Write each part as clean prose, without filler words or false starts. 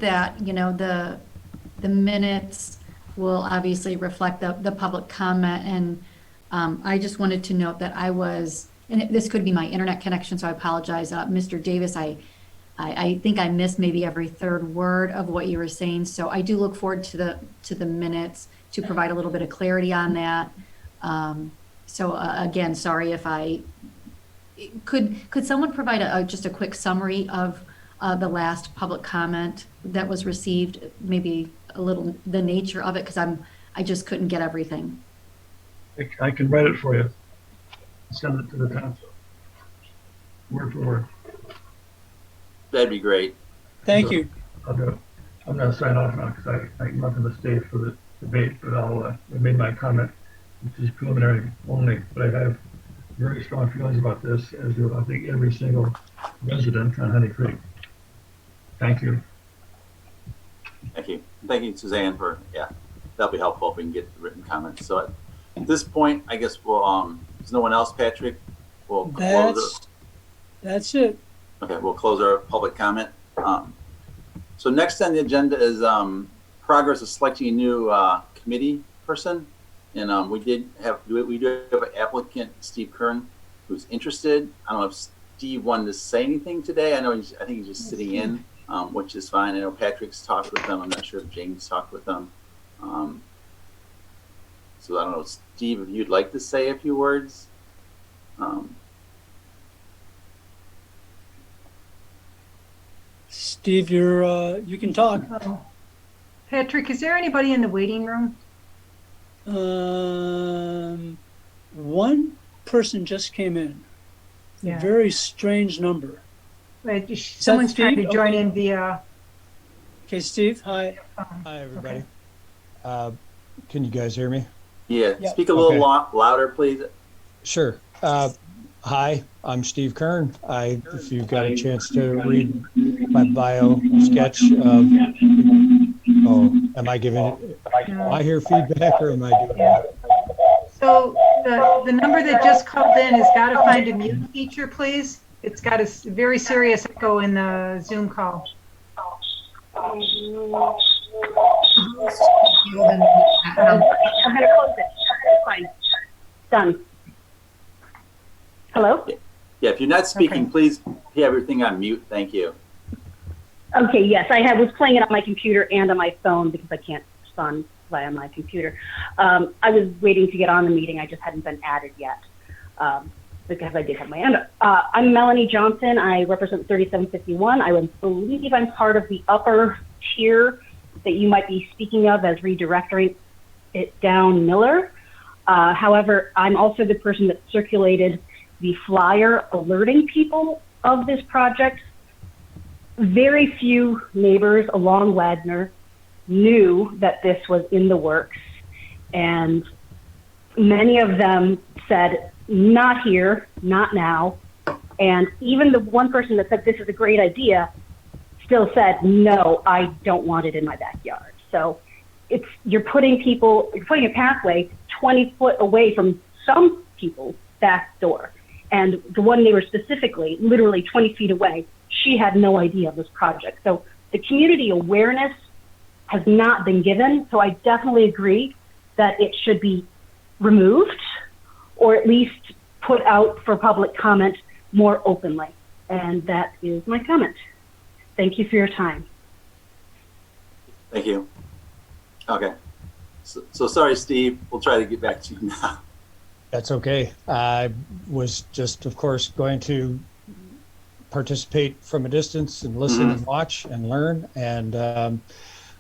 that, you know, the minutes will obviously reflect the public comment, and I just wanted to note that I was, and this could be my internet connection, so I apologize. Mr. Davis, I think I missed maybe every third word of what you were saying, so I do look forward to the minutes to provide a little bit of clarity on that. So again, sorry if could someone provide just a quick summary of the last public comment that was received, maybe a little the nature of it, because I just couldn't get everything. I can write it for you. Send it to the council. Word for word. That'd be great. Thank you. I'll do it. I'm going to sign off now because I'm not going to stay for the debate, but I made my comment, which is preliminary only, but I have very strong feelings about this, as do I think every single resident on Honey Creek. Thank you. Thank you. Thank you, Suzanne, for, yeah, that'll be helpful if we can get the written comments. So at this point, I guess we'll, there's no one else, Patrick? We'll close it. That's it. Okay, we'll close our public comment. So next on the agenda is progress of selecting a new committee person. And we do have an applicant, Steve Kern, who's interested. I don't know if Steve wanted to say anything today. I know I think he's just sitting in, which is fine. I know Patrick's talked with them. I'm not sure if James talked with them. So I don't know, Steve, if you'd like to say a few words. Steve, you can talk. Patrick, is there anybody in the waiting room? One person just came in. Yeah. A very strange number. Wait, someone's trying to join in via. Okay, Steve, hi. Hi, everybody. Okay. Can you guys hear me? Yeah, Yep. speak a little louder, please. Sure. Hi, I'm Steve Kern. If you got a chance to read my bio sketch of, am I giving it? Do I hear feedback or am I doing that? So the number that just called in has got to find a mute feature, please. It's got a very serious echo in the Zoom call. I'm going to close it. Fine. Done. Hello? Yeah, if you're not speaking, Okay. please have everything on mute. Thank you. Okay, yes, I was playing it on my computer and on my phone because I can't respond via my computer. I was waiting to get on the meeting. I just hadn't been added yet because I did have my hand up. I'm Melanie Johnson. I represent 3751. I would believe I'm part of the upper tier that you might be speaking of as redirecting it down Miller. However, I'm also the person that circulated the flyer alerting people of this project. Very few neighbors along Wagner knew that this was in the works, and many of them said, not here, not now. And even the one person that said this is a great idea still said, no, I don't want it in my backyard. So you're putting a pathway 20 foot away from some people's back door. And the one neighbor specifically, literally 20 feet away, she had no idea of this project. So the community awareness has not been given. So I definitely agree that it should be removed or at least put out for public comment more openly. And that is my comment. Thank you for your time. Thank you. Okay. So sorry, Steve. We'll try to get back to you now. That's okay. I was just, of course, going to participate from a distance and listen and watch and learn. And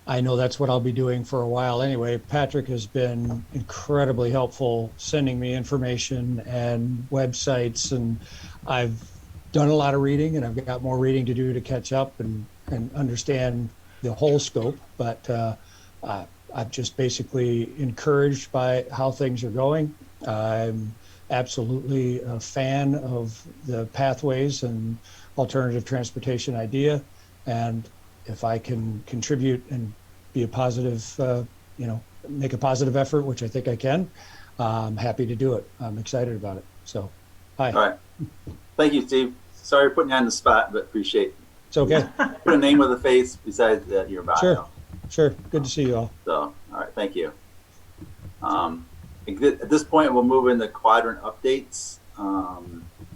I know that's what I'll be doing for a while anyway. Patrick has been incredibly helpful sending me information and websites, and I've done a lot of reading, and I've got more reading to do to catch up and understand the whole scope. But I'm just basically encouraged by how things are going. I'm absolutely a fan of the pathways and alternative transportation idea. And if I can contribute and be a positive, make a positive effort, which I think I can, I'm happy to do it. I'm excited about it. So, hi. All right. Thank you, Steve. Sorry for putting you on the spot, but appreciate It's okay. Put a name with a face besides your bio. Sure. Sure. Good to see you all. So, all right, thank you. At this point, we'll move into quadrant updates.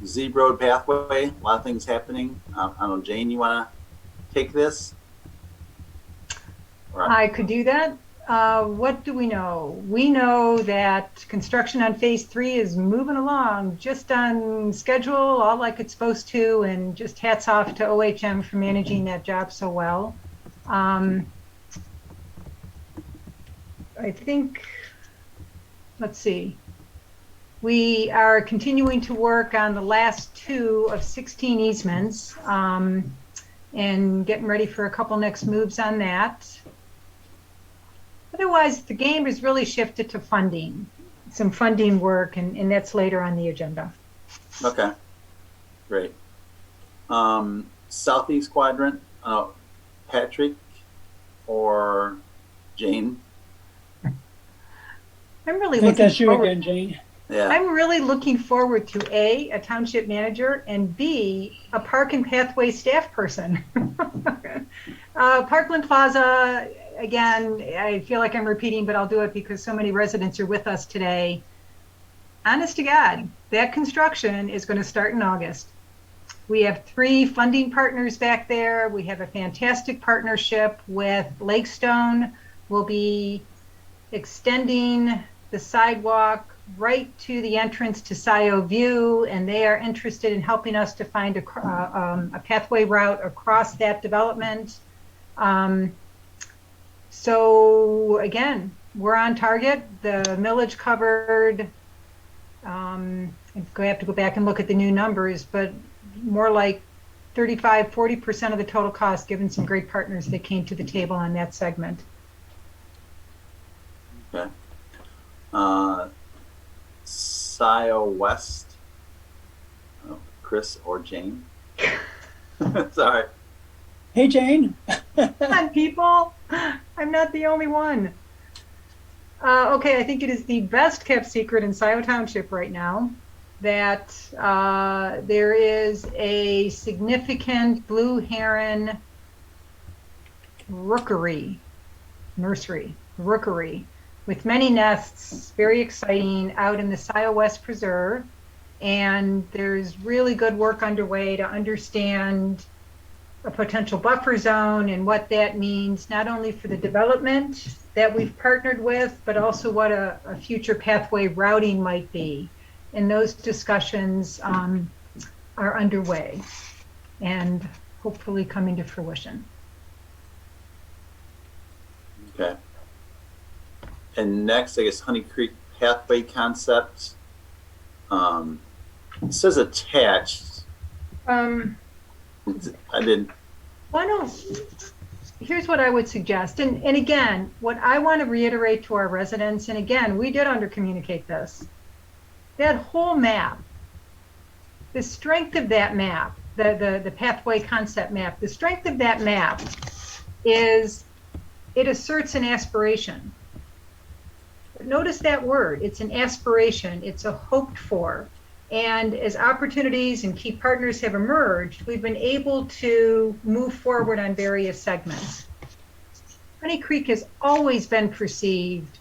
Zeeb Road pathway, a lot of things happening. I don't know, Jane, you want to take this? Or- I could do that. What do we know? We know that construction on phase 3 is moving along just on schedule, all like it's supposed to, and just hats off to OHM for managing that job so well. I think, let's see. We are continuing to work on the last 2 of 16 easements and getting ready for a couple next moves on that. Otherwise, the game has really shifted to funding, some funding work, and that's later on the agenda. Okay, great. Southeast quadrant, Patrick or Jane? I'm really I think looking that's you forward. again, Jane. Yeah, I'm really looking forward to a township manager, and B, a park and pathway staff person. Parkland Plaza, again, I feel like I'm repeating, but I'll do it because so many residents are with us today. Honest to God, that construction is going to start in August. We have 3 funding partners back there. We have a fantastic partnership with Lakestone. We'll be extending the sidewalk right to the entrance to Scio View, and they are interested in helping us to find a pathway route across that development. So again, we're on target. The millage covered, I'm going to have to go back and look at the new numbers, but more like 35–40% of the total cost, given some great partners that came to the table on that segment. okay. Scio West, Chris or Jane? Sorry. Hey, Jane. Come on, people. I'm not the only one. Okay, I think it is the best kept secret in Scio Township right now that there is a significant blue heron rookery with many nests, very exciting, out in the Scio West Preserve. And there's really good work underway to understand a potential buffer zone and what that means, not only for the development that we've partnered with, but also what a future pathway routing might be. And those discussions are underway and hopefully coming to fruition. Okay. And next, I guess Honey Creek pathway concept. It says attached. I didn't. Here's what I would suggest. And again, what I want to reiterate to our residents, and again, we did under-communicate this. That whole map, the strength of that map, the pathway concept map, the strength of that map is it asserts an aspiration. But notice that word, it's an aspiration, it's a hoped for. And as opportunities and key partners have emerged, we've been able to move forward on various segments. Honey Creek has always been perceived,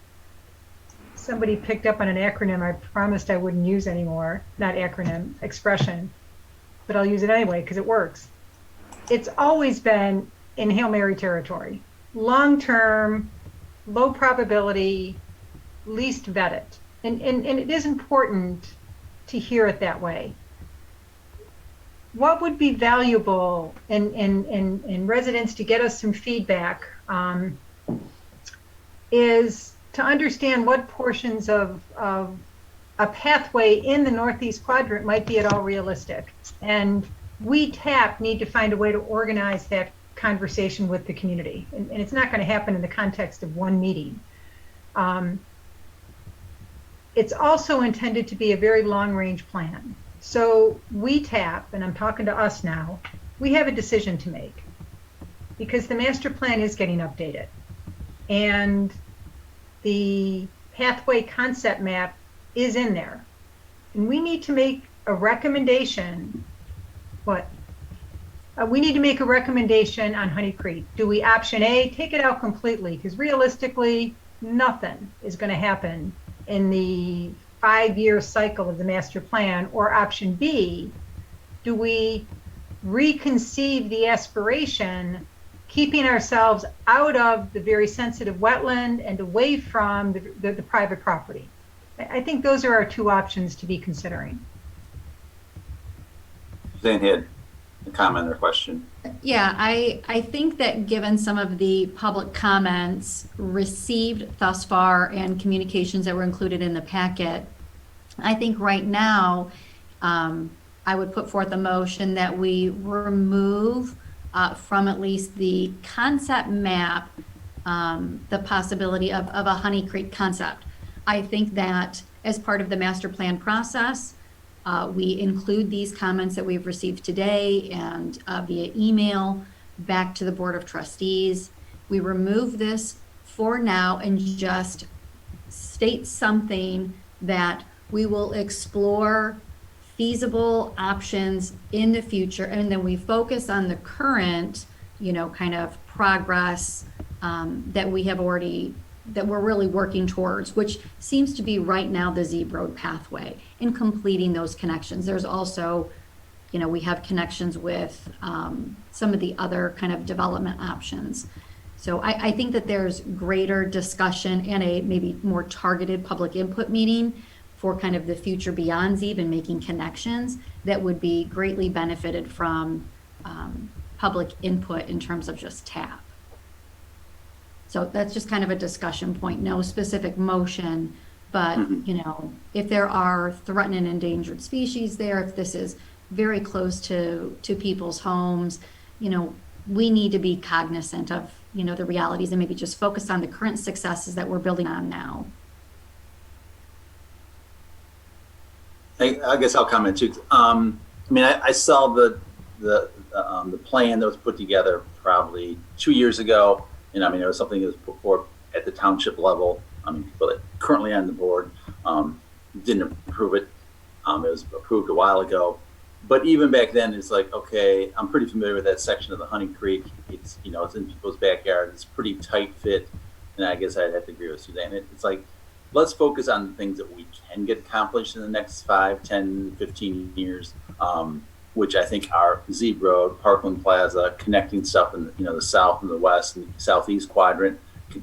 somebody picked up on an acronym I promised I wouldn't use anymore, not acronym, expression, but I'll use it anyway because it works. It's always been in Hail Mary territory. Long-term, low probability, least vetted. And it is important to hear it that way. What would be valuable in residents to get us some feedback is to understand what portions of a pathway in the Northeast Quadrant might be at all realistic. And we TAP need to find a way to organize that conversation with the community. And it's not going to happen in the context of one meeting. It's also intended to be a very long-range plan. So we TAP, and I'm talking to us now, we have a decision to make because the master plan is getting updated. And the pathway concept map is in there. And we need to make a recommendation. What? we need to make a recommendation on Honey Creek. Do we option A, take it out completely? Because realistically, nothing is going to happen in the 5-year cycle of the master plan. Or option B, do we reconceive the aspiration, keeping ourselves out of the very sensitive wetland and away from the private property? I think those are our two options to be considering. Suzanne had a comment or question. Yeah, I think that given some of the public comments received thus far and communications that were included in the packet, I think right now, I would put forth a motion that we remove from at least the concept map, the possibility of a Honey Creek concept. I think that as part of the master plan process, we include these comments that we've received today and via email back to the Board of Trustees. We remove this for now and just state something that we will explore feasible options in the future, and then we focus on the current, kind of progress that we have already, that we're really working towards, which seems to be right now the Zeeb Road pathway, in completing those connections. There's also, we have connections with some of the other kind of development options. So I think that there's greater discussion and a maybe more targeted public input meeting for kind of the future beyond Zeeb and making connections that would be greatly benefited from public input in terms of just TAP. So that's just kind of a discussion point, no specific motion, but if there are threatened and endangered species there, if this is very close to people's homes, we need to be cognizant of, the realities and maybe just focus on the current successes that we're building on now. I guess I'll comment too. I saw the plan that was put together probably 2 years ago, and it was something that was put forward at the township level. People that currently on the board didn't approve it. It was approved a while ago, but even back then, it's like, okay, I'm pretty familiar with that section of the Honey Creek. It's it's in people's backyard. It's pretty tight fit, and I guess I'd have to agree with Suzanne. It's like, let's focus on the things that we can get accomplished in the next 5, 10, 15 years, which I think are Zeeb Road, Parkland Plaza, connecting stuff in the south and the west and southeast quadrant,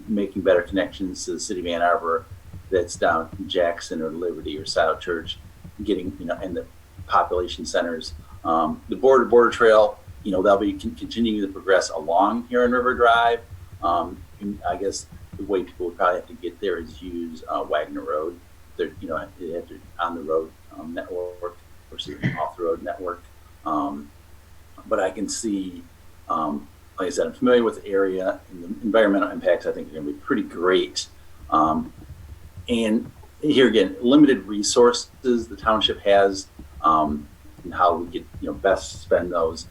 making better connections to the city of Ann Arbor that's down in Jackson or Liberty or South Church, getting, and the population centers. The border trail, they'll be continuing to progress along here on River Drive. And I guess the way people would probably have to get there is use Wagner Road. They're, they have to on the road network versus off the road network. But I can see, like I said, I'm familiar with the area, and the environmental impacts I think are going to be pretty great. And here again, limited resources the township has, and how we could best spend those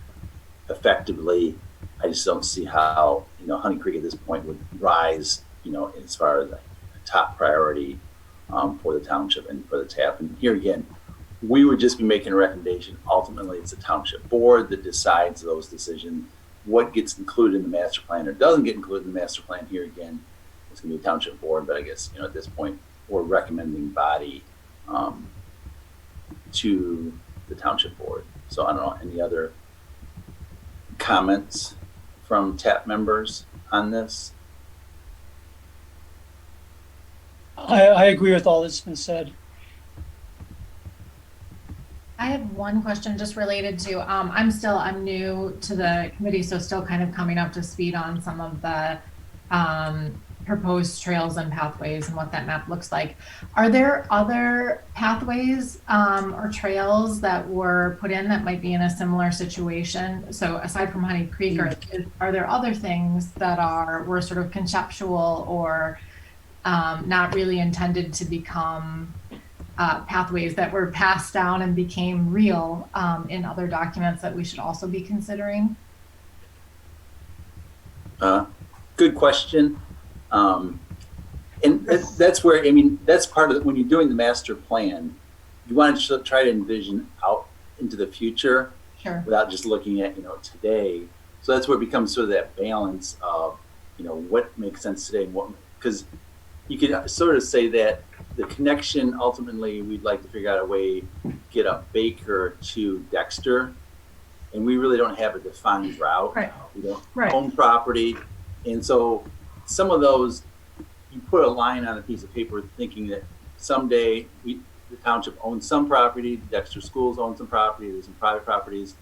effectively. I just don't see how Honey Creek at this point would rise as far as a top priority for the township and for the TAP. And here again, we would just be making a recommendation. Ultimately, it's the township board that decides those decisions. What gets included in the master plan or doesn't get included in the master plan, here again, it's going to be the township board. But I guess at this point, we're recommending body to the township board. So I don't know, any other comments from TAP members on this? I agree with all that's been said. I have one question just related to, I'm new to the committee, so still kind of coming up to speed on some of the proposed trails and pathways and what that map looks like. Are there other pathways or trails that were put in that might be in a similar situation? So aside from Honey Creek, are there other things that were sort of conceptual or not really intended to become pathways that were passed down and became real in other documents that we should also be considering? Good question. And that's where, that's part of when you're doing the master plan, you want to try to envision out into the future. Sure. without just looking at, today. So that's where it becomes sort of that balance of, what makes sense today and what, because you could sort of say that the connection, ultimately, we'd like to figure out a way to get up Baker to Dexter. And we really don't have a defined route. Right. We don't Right. own property. And so some of those, you put a line on a piece of paper thinking that someday the township owns some property, Dexter Schools own some property, there's some private properties.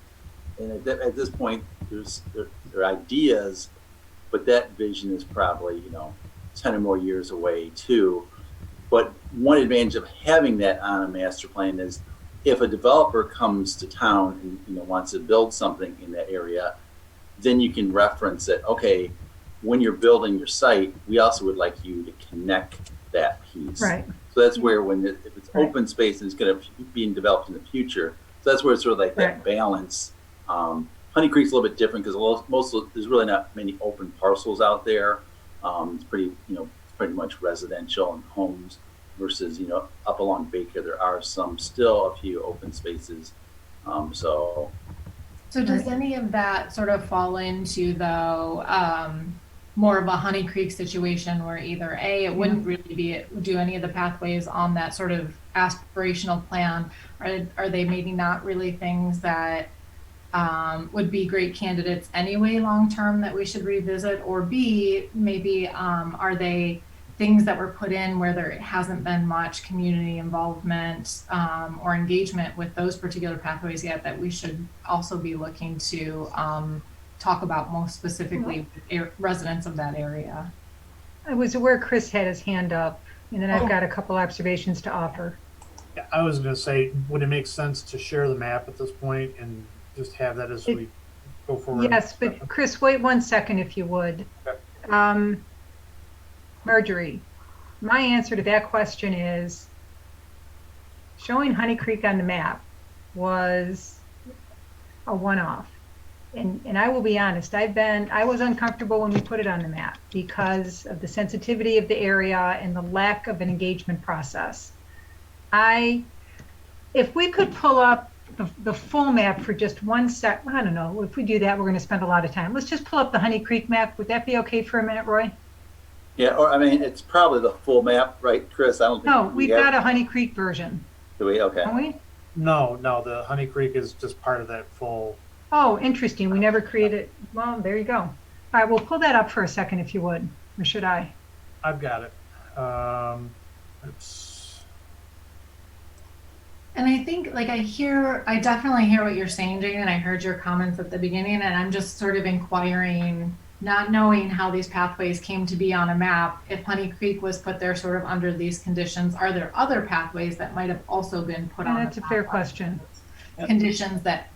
And at this point, there are ideas, but that vision is probably, 10 or more years away too. But one advantage of having that on a master plan is if a developer comes to town and wants to build something in that area, then you can reference it. Okay, when you're building your site, we also would like you to connect that piece. Right. So that's where if it's Right. open space and it's going to be being developed in the future, so that's where it's sort of like that Right. balance. Honey Creek's a little bit different because there's really not many open parcels out there. It's pretty much residential and homes. Versus, up along Baker, there are still a few open spaces. So does any of that sort of fall into, though, more of a Honey Creek situation where either A, it wouldn't really do any of the pathways on that sort of aspirational plan, or are they maybe not really things that would be great candidates anyway long-term that we should revisit, or B, maybe are they things that were put in where there hasn't been much community involvement or engagement with those particular pathways yet that we should also be looking to talk about most specifically with residents of that area? I was aware Chris had his hand up, and then I've got a couple observations to offer. Yeah, I was going to say, would it make sense to share the map at this point and just have that as we go forward? Yes, but Chris, wait 1 second if you would. Okay. Marjorie, my answer to that question is showing Honey Creek on the map was a one-off. And I will be honest, I was uncomfortable when we put it on the map because of the sensitivity of the area and the lack of an engagement process. If we could pull up the full map for just 1 sec, I don't know, if we do that, we're going to spend a lot of time. Let's just pull up the Honey Creek map. Would that be okay for a minute, Roy? Yeah, or it's probably the full map, right, Chris? I don't think No, we've got a Honey Creek version, Do we? Okay. don't we? No, the Honey Creek is just part of that full. Oh, interesting. We never created. Well, there you go. All right, we'll pull that up for a second if you would. Or should I? I've got it. It's And I think, like, I definitely hear what you're saying, Jane, and I heard your comments at the beginning, and I'm just sort of inquiring, not knowing how these pathways came to be on a map. If Honey Creek was put there sort of under these conditions, are there other pathways that might have also been put on? That's a fair question. Conditions that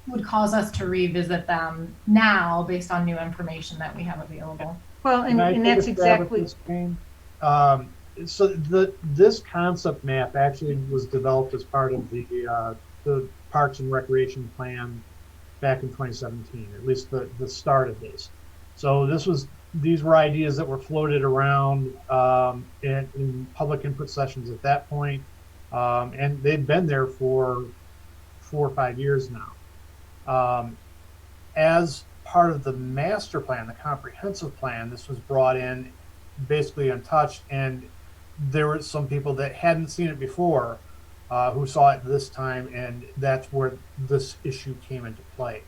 would cause us to revisit them now based on new information that we have available. Well, Can I and take that's a stab at exactly. this, Jane? So this concept map actually was developed as part of the Parks and Recreation Plan back in 2017, at least the start of this. So these were ideas that were floated around in public input sessions at that point, and they'd been there for 4 or 5 years now. As part of the master plan, the comprehensive plan, this was brought in basically untouched, and there were some people that hadn't seen it before who saw it this time, and that's where this issue came into play.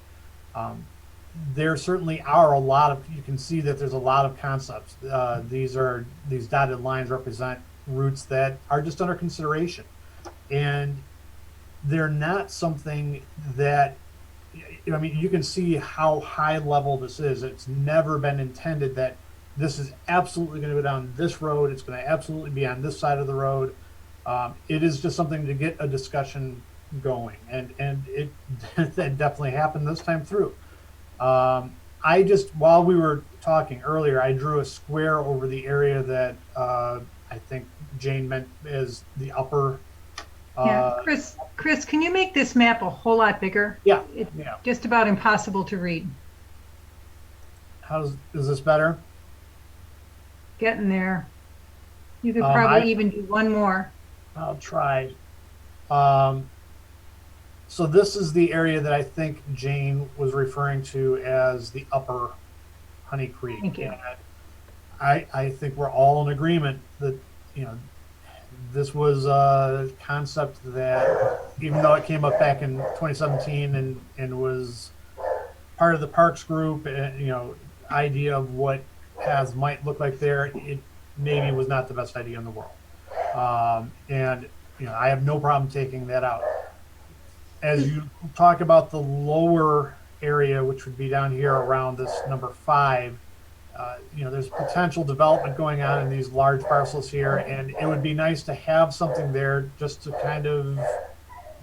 There certainly are you can see that there's a lot of concepts. These dotted lines represent routes that are just under consideration, and they're not something that, I mean, you can see how high level this is. It's never been intended that this is absolutely going to go down this road. It's going to absolutely be on this side of the road. It is just something to get a discussion going, and it that definitely happened this time through. While we were talking earlier, I drew a square over the area that I think Jane meant as the upper. Yeah, Chris, can you make this map a whole lot bigger? Yeah. It's Yeah. just about impossible to read. Is this better? Getting there. You could I- probably even do one more. I'll try. So this is the area that I think Jane was referring to as the upper Honey Creek. Thank you. And I think we're all in agreement that, you know, this was a concept that, even though it came up back in 2017 and was part of the Parks group, and, you know, idea of what paths might look like there, it maybe was not the best idea in the world. And, you know, I have no problem taking that out. As you talk about the lower area, which would be down here around this number 5, you know, there's potential development going on in these large parcels here, and it would be nice to have something there just to kind of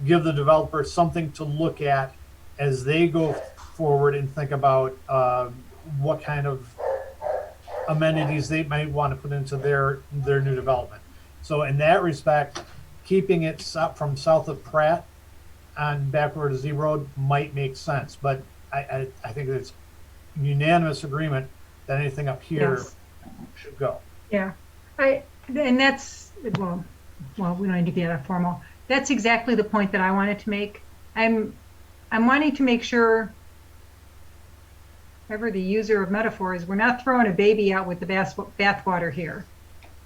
give the developer something to look at as they go forward and think about what kind of amenities they might want to put into their new development. So in that respect, keeping it from south of Pratt on backward to Z Road might make sense, but I think it's unanimous agreement that anything up here Yes. should go. Yeah, and that's, well, we don't need to get that formal. That's exactly the point that I wanted to make. I'm wanting to make sure, ever the user of metaphors, we're not throwing a baby out with the bathwater here.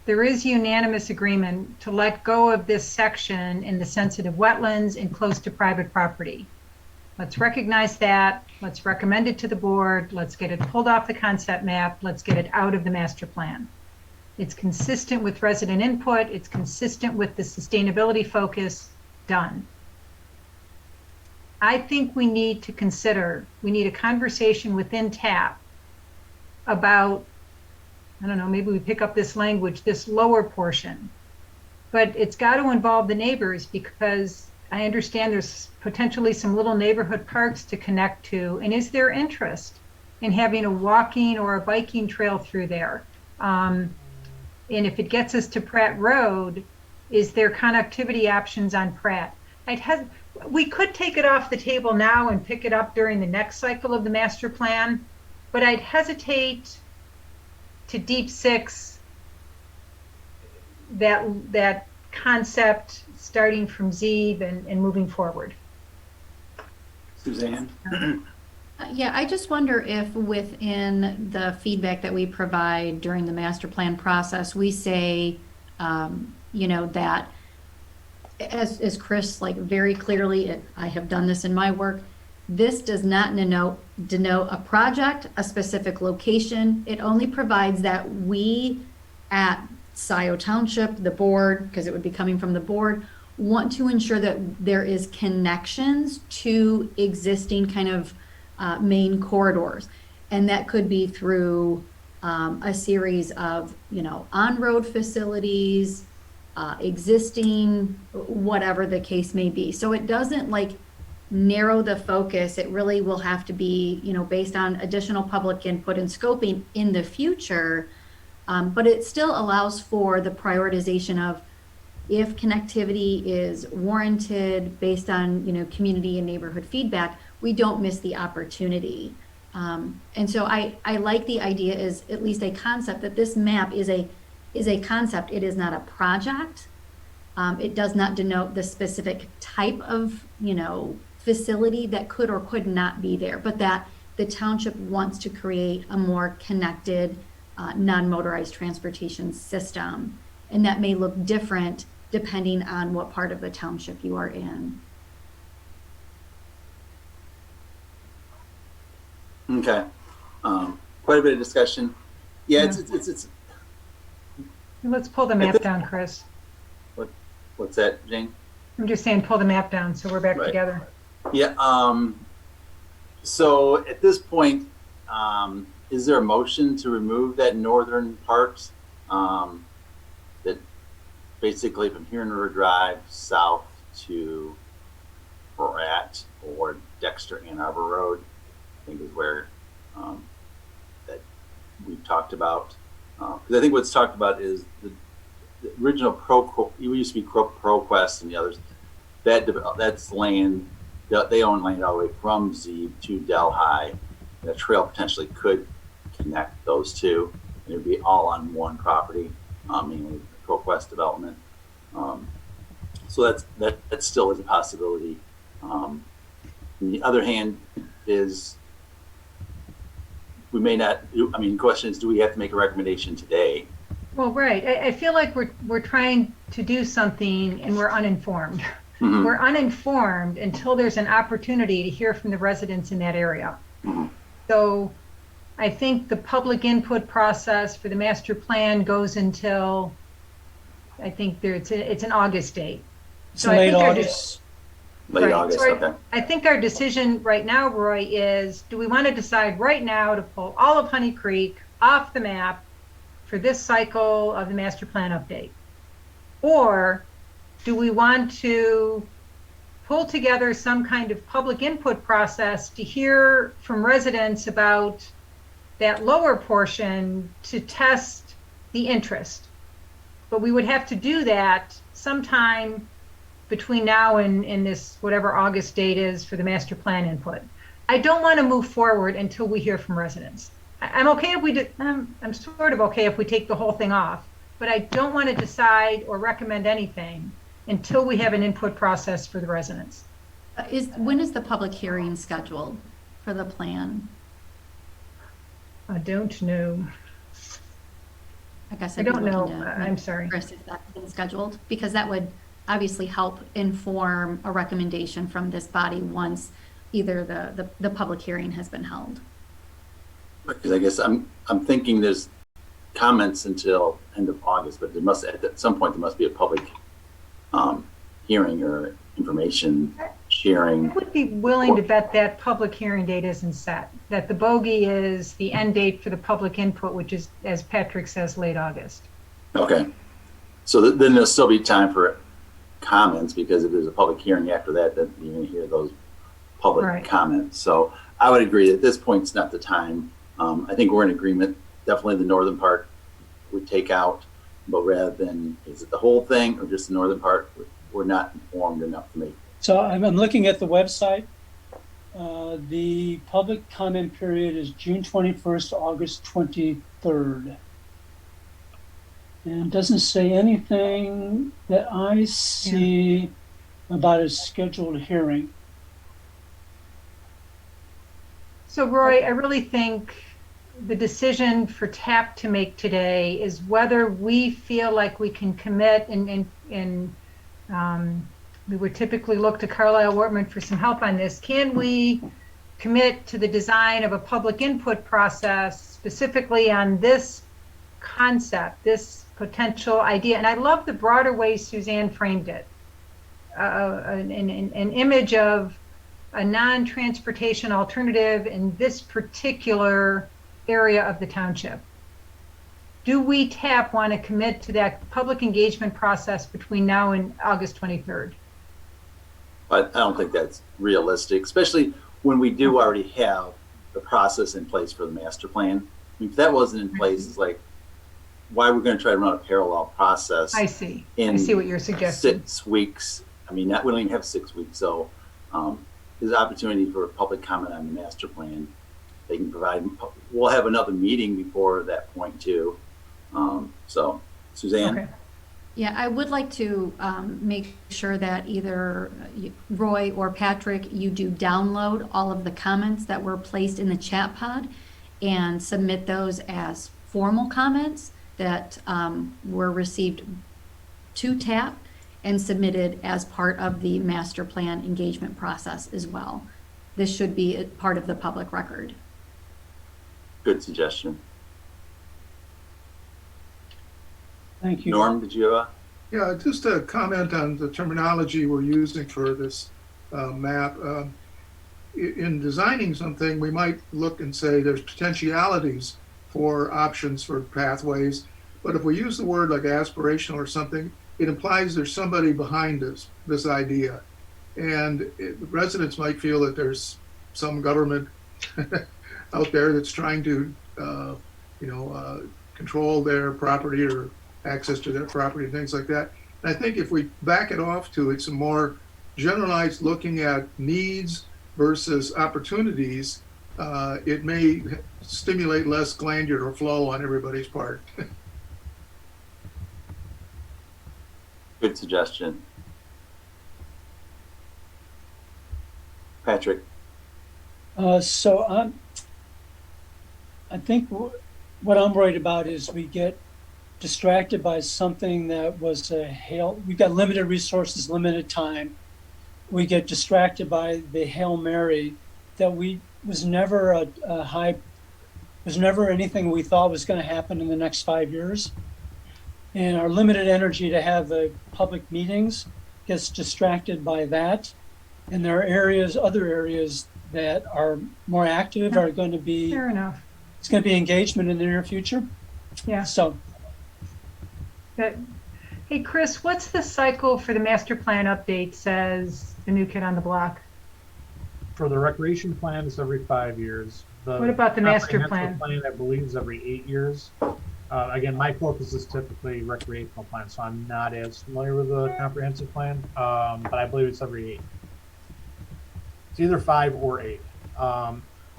There is unanimous agreement to let go of this section in the sensitive wetlands and close to private property. Let's recognize that. Let's recommend it to the board. Let's get it pulled off the concept map. Let's get it out of the master plan. It's consistent with resident input. It's consistent with the sustainability focus. Done. I think we need a conversation within TAP about, I don't know, maybe we pick up this language, this lower portion, but it's got to involve the neighbors, because I understand there's potentially some little neighborhood parks to connect to. And is there interest in having a walking or a biking trail through there? And if it gets us to Pratt Road, is there connectivity options on Pratt? We could take it off the table now and pick it up during the next cycle of the master plan, but I'd hesitate to deep six that concept starting from Zeeb and moving forward. Suzanne? Yeah, I just wonder if within the feedback that we provide during the master plan process, we say, you know, that as Chris, like, very clearly, I have done this in my work, this does not denote a project, a specific location. It only provides that we at Scio Township, the board, because it would be coming from the board, want to ensure that there is connections to existing kind of main corridors. And that could be through a series of, you know, on-road facilities, existing, whatever the case may be. So it doesn't like narrow the focus. It really will have to be, you know, based on additional public input and scoping in the future. But it still allows for the prioritization of, if connectivity is warranted based on, you know, community and neighborhood feedback, we don't miss the opportunity. And so I like the idea, is at least a concept, that this map is a concept. It is not a project. It does not denote the specific type of, you know, facility that could or could not be there, but that the township wants to create a more connected, non-motorized transportation system. And that may look different depending on what part of the township you are in. Okay. Quite a bit of discussion. Yeah, it's Let's pull the map down, Chris. what's that, Jane? I'm just saying, pull the map down so we're back Right. together. Yeah, so at this point, is there a motion to remove that northern parts? That basically from here in River Drive south to Pratt or Dexter Ann Arbor Road, I think is where that we've talked about. Because I think what's talked about is the original it used to be ProQuest and the others. That's land, they own land all the way from Zeeb to Delhi. And a trail potentially could connect those two. And it would be all on one property, mainly ProQuest development. So that still is a possibility. On the other hand is we may not, I mean, the question is, do we have to make a recommendation today? Well, right. I feel like we're trying to do something and we're uninformed. Mhm. We're uninformed until there's an opportunity to hear from the residents in that area. Mhm. So I think the public input process for the master plan goes until, I think it's an August date. It's So I late think our August. Late Right. August, So okay. I think our decision right now, Roy, is do we want to decide right now to pull all of Honey Creek off the map for this cycle of the master plan update? Or do we want to pull together some kind of public input process to hear from residents about that lower portion to test the interest? But we would have to do that sometime between now and this, whatever August date is for the master plan input. I don't want to move forward until we hear from residents. I'm okay if we do, I'm sort of okay if we take the whole thing off, but I don't want to decide or recommend anything until we have an input process for the residents. When is the public hearing scheduled for the plan? I don't know. I guess I I'd be don't know. looking to I'm sorry. Chris, if that's been scheduled, because that would obviously help inform a recommendation from this body once either the public hearing has been held. Because I guess I'm thinking there's comments until end of August, but there must, at some point, there must be a public hearing or information sharing. I would be willing to bet that public hearing date isn't set, that the bogey is the end date for the public input, which is, as Patrick says, late August. Okay. So then there'll still be time for comments, because if there's a public hearing after that, then you're going to hear those public Right. comments. So I would agree that at this point it's not the time. I think we're in agreement. Definitely the northern part would take out, but rather than, is it the whole thing or just the northern part? We're not informed enough to make. So I'm looking at the website. The public comment period is June 21st, August 23rd. And it doesn't say anything that I see about a scheduled hearing. So Roy, I really think the decision for TAP to make today is whether we feel like we can commit and we would typically look to Carlisle Wortman for some help on this. Can we commit to the design of a public input process specifically on this concept, this potential idea? And I love the broader way Suzanne framed it. An image of a non-transportation alternative in this particular area of the township. Do we, TAP, want to commit to that public engagement process between now and August 23rd? But I don't think that's realistic, especially when we do already have the process in place for the master plan. I mean, if that wasn't in place, it's like, why are we going to try to run a parallel process? I see. I in see what you're suggesting. 6 weeks. I mean, we don't even have 6 weeks. So there's opportunity for public comment on the master plan. They can provide, we'll have another meeting before that point too. So Suzanne? Okay. Yeah, I would like to make sure that either Roy or Patrick, you do download all of the comments that were placed in the chat pod and submit those as formal comments that were received to TAP and submitted as part of the master plan engagement process as well. This should be a part of the public record. Good suggestion. Thank you. Norm, did you have a? Yeah, just a comment on the terminology we're using for this map. In designing something, we might look and say there's potentialities for options for pathways, but if we use the word like aspirational or something, it implies there's somebody behind this idea. And residents might feel that there's some government out there that's trying to, control their property or access to their property and things like that. And I think if we back it off to it's a more generalized looking at needs versus opportunities, it may stimulate less glandular flow on everybody's part. Good suggestion. Patrick? So I think what I'm worried about is we get distracted by something that was we've got limited resources, limited time. We get distracted by the Hail Mary that was never was never anything we thought was going to happen in the next 5 years. And our limited energy to have the public meetings gets distracted by that. And there are other areas that are more active, are going to be, Fair enough. it's going to be engagement in the near future. Yeah. So, Hey, Chris, what's the cycle for the master plan update, says the new kid on the block? For the recreation plan, it's every 5 years. What about the master comprehensive plan? I believe, is every 8 years. Again, my focus is typically recreational plan, so I'm not as familiar with the comprehensive plan, but I believe it's every 8. It's either 5 or 8.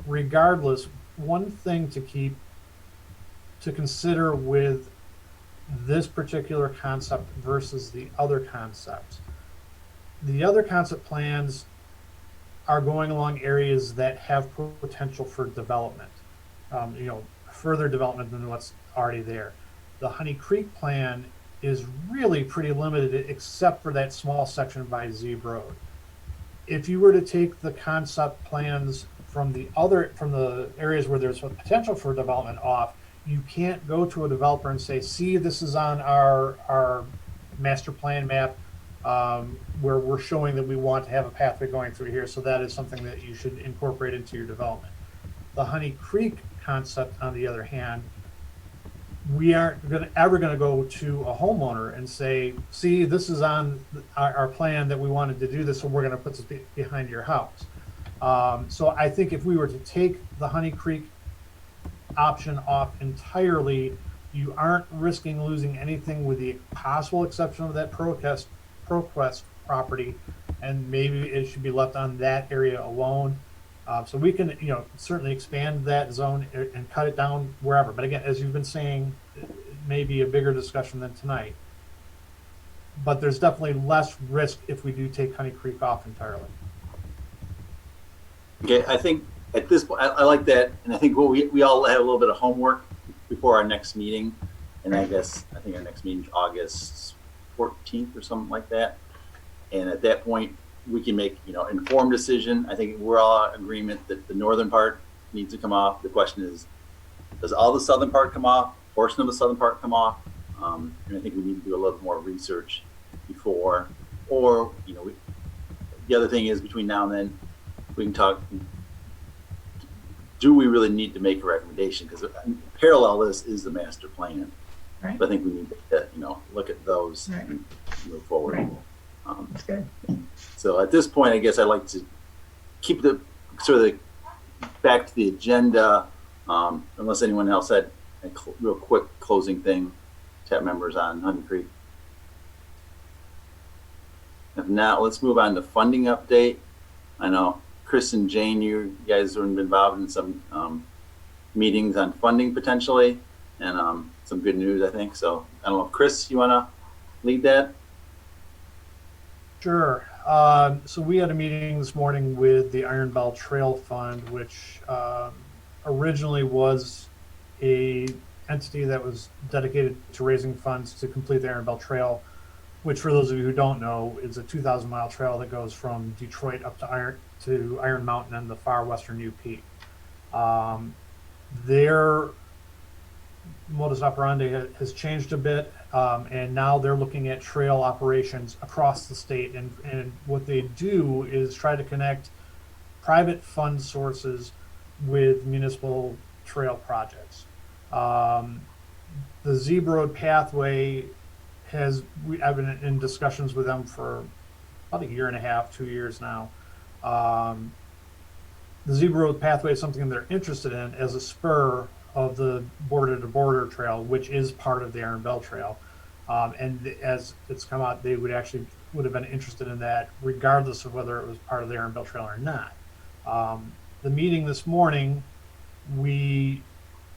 Regardless, one thing to consider with this particular concept versus the other concepts. The other concept plans are going along areas that have potential for development, further development than what's already there. The Honey Creek plan is really pretty limited, except for that small section by Zeeb Road. If you were to take the concept plans from the areas where there's potential for development off, you can't go to a developer and say, see, this is on our master plan map, where we're showing that we want to have a pathway going through here, so that is something that you should incorporate into your development. The Honey Creek concept, on the other hand, we aren't ever going to go to a homeowner and say, see, this is on our plan that we wanted to do this, so we're going to put this behind your house. So I think if we were to take the Honey Creek option off entirely, you aren't risking losing anything, with the possible exception of that ProQuest property, and maybe it should be left on that area alone. So we can, certainly expand that zone and cut it down wherever. But again, as you've been saying, it may be a bigger discussion than tonight. But there's definitely less risk if we do take Honey Creek off entirely. Okay, I think at this point, I like that, and I think we all have a little bit of homework before our next meeting, and I think our next meeting is August 14th or something like that. And at that point, we can make informed decision. I think we're all in agreement that the northern part needs to come off. The question is, does all the southern part come off? Portion of the southern part come off? And I think we need to do a little more research before, or the other thing is, between now and then, we can talk. Do we really need to make a recommendation? Because parallel this is the master plan. Right. But I think we need to look at those Right. and move forward. Right. That's good. So at this point, I guess I'd like to keep the back to the agenda, unless anyone else had a real quick closing thing to have members on Honey Creek. If not, let's move on to funding update. I know Chris and Jane, you guys have been involved in some meetings on funding potentially, and some good news, I think. So I don't know if Chris, you want to lead that? Sure. So we had a meeting this morning with the Iron Bell Trail Fund, which originally was a entity that was dedicated to raising funds to complete the Iron Bell Trail, which, for those of you who don't know, is a 2,000-mile trail that goes from Detroit up to Iron Mountain and the far western UP. Their modus operandi has changed a bit, and now they're looking at trail operations across the state. And what they do is try to connect private fund sources with municipal trail projects. The Zeeb Road pathway I've been in discussions with them for about a year and a half, 2 years now. The Zeeb Road pathway is something they're interested in as a spur of the border to border trail, which is part of the Iron Bell Trail. And as it's come out, they would have been interested in that regardless of whether it was part of the Iron Bell Trail or not. The meeting this morning, we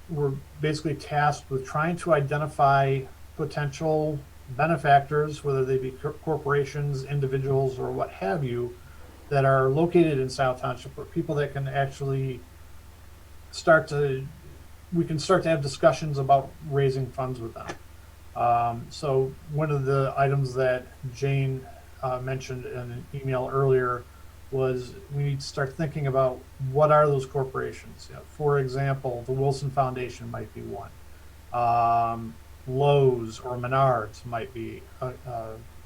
were basically tasked with trying to identify potential benefactors, whether they be corporations, individuals, or what have you, that are located in South Township, or people that can actually we can start to have discussions about raising funds with them. So one of the items that Jane mentioned in an email earlier was we need to start thinking about what are those corporations. For example, the Wilson Foundation might be one. Lowe's or Menards might be a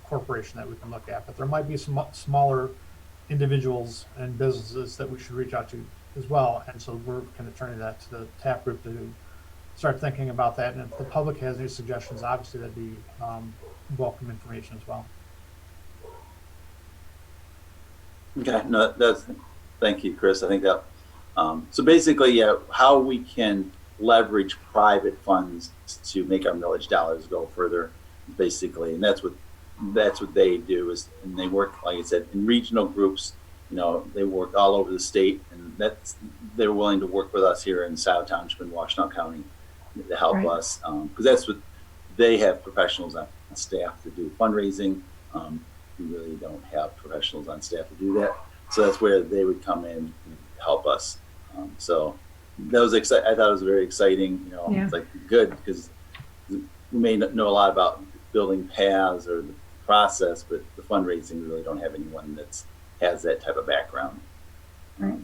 corporation that we can look at, but there might be some smaller individuals and businesses that we should reach out to as well. And so we're kind of turning that to the TAP group to start thinking about that. And if the public has any suggestions, obviously that'd be welcome information as well. Okay, no, thank you, Chris. I think that, so basically, yeah, how we can leverage private funds to make our millage dollars go further, basically, and that's what they do and they work, like I said, in regional groups. They work all over the state, and they're willing to work with us here in Scio Township and Washtenaw County to help us, because that's what they have professionals on staff to do fundraising. We really don't have professionals on staff to do that, so that's where they would come in and help us. So that was exciting. I thought it was very exciting. It's like good, because we may not know a lot about building paths or the process, but the fundraising, we really don't have anyone that has that type of background. Right.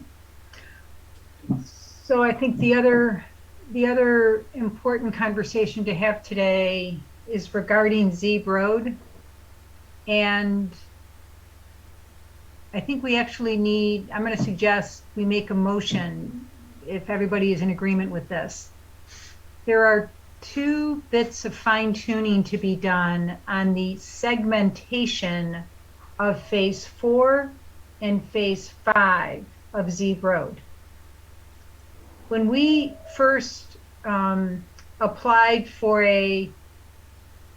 So I think the other important conversation to have today is regarding Zeeb Road. And I think we actually I'm going to suggest we make a motion if everybody is in agreement with this. There are 2 bits of fine tuning to be done on the segmentation of phase 4 and phase 5 of Zeeb Road. When we first applied for a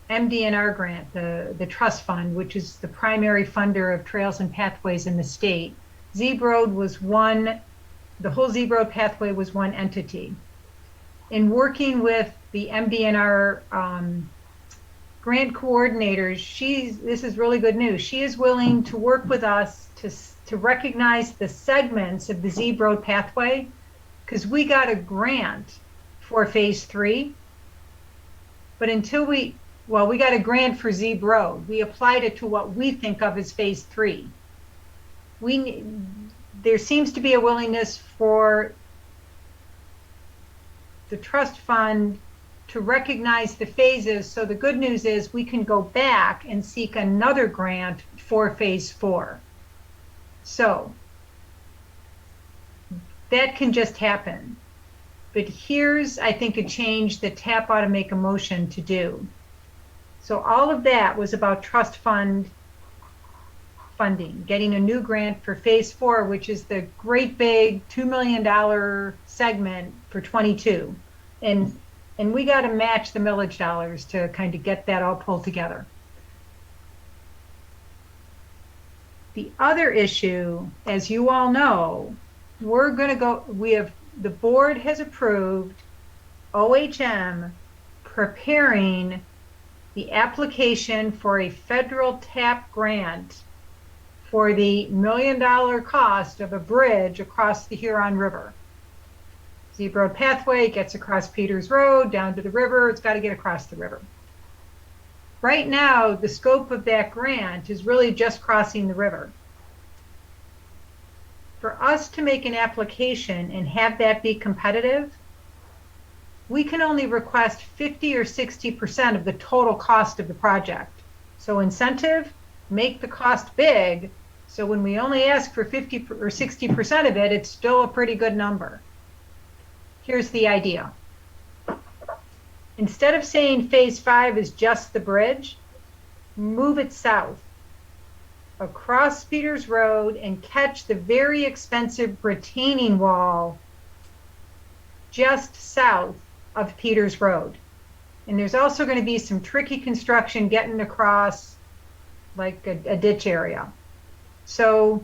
MDNR grant, the trust fund, which is the primary funder of trails and pathways in the state, Zeeb Road was the whole Zeeb Road pathway was one entity. In working with the MDNR grant coordinators, this is really good news. She is willing to work with us to recognize the segments of the Zeeb Road pathway, because we got a grant for phase 3, but we got a grant for Zeeb Road. We applied it to what we think of as phase 3. There seems to be a willingness for the trust fund to recognize the phases. So the good news is we can go back and seek another grant for phase 4. So that can just happen. But here's, I think, a change that TAP ought to make a motion to do. So all of that was about trust fund funding, getting a new grant for phase 4, which is the great big $2 million segment for 22. And we got to match the millage dollars to kind of get that all pulled together. The other issue, as you all know, the board has approved OHM preparing the application for a federal TAP grant for the $1 million cost of a bridge across the Huron River. Zeeb Road pathway gets across Peters Road down to the river. It's got to get across the river. Right now, the scope of that grant is really just crossing the river. For us to make an application and have that be competitive, we can only request 50 or 60% of the total cost of the project. So incentive, make the cost big. So when we only ask for 50 or 60% of it, it's still a pretty good number. Here's the idea. Instead of saying phase 5 is just the bridge, move it south across Peters Road and catch the very expensive retaining wall just south of Peters Road. And there's also going to be some tricky construction getting across like a ditch area. So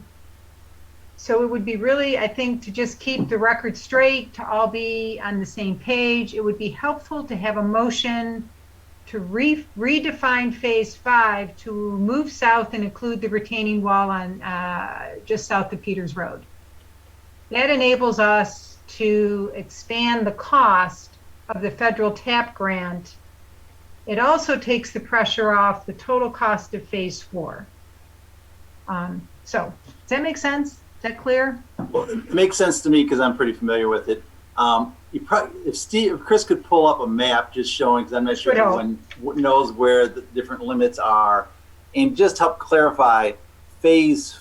it would be really, I think, to just keep the record straight, to all be on the same page, it would be helpful to have a motion to redefine phase 5 to move south and include the retaining wall on just south of Peters Road. That enables us to expand the cost of the federal TAP grant. It also takes the pressure off the total cost of phase 4. So does that make sense? Is that clear? Well, it makes sense to me because I'm pretty familiar with it. If Chris could pull up a map just showing, because I'm not sure everyone knows where the different limits are, and just help clarify phase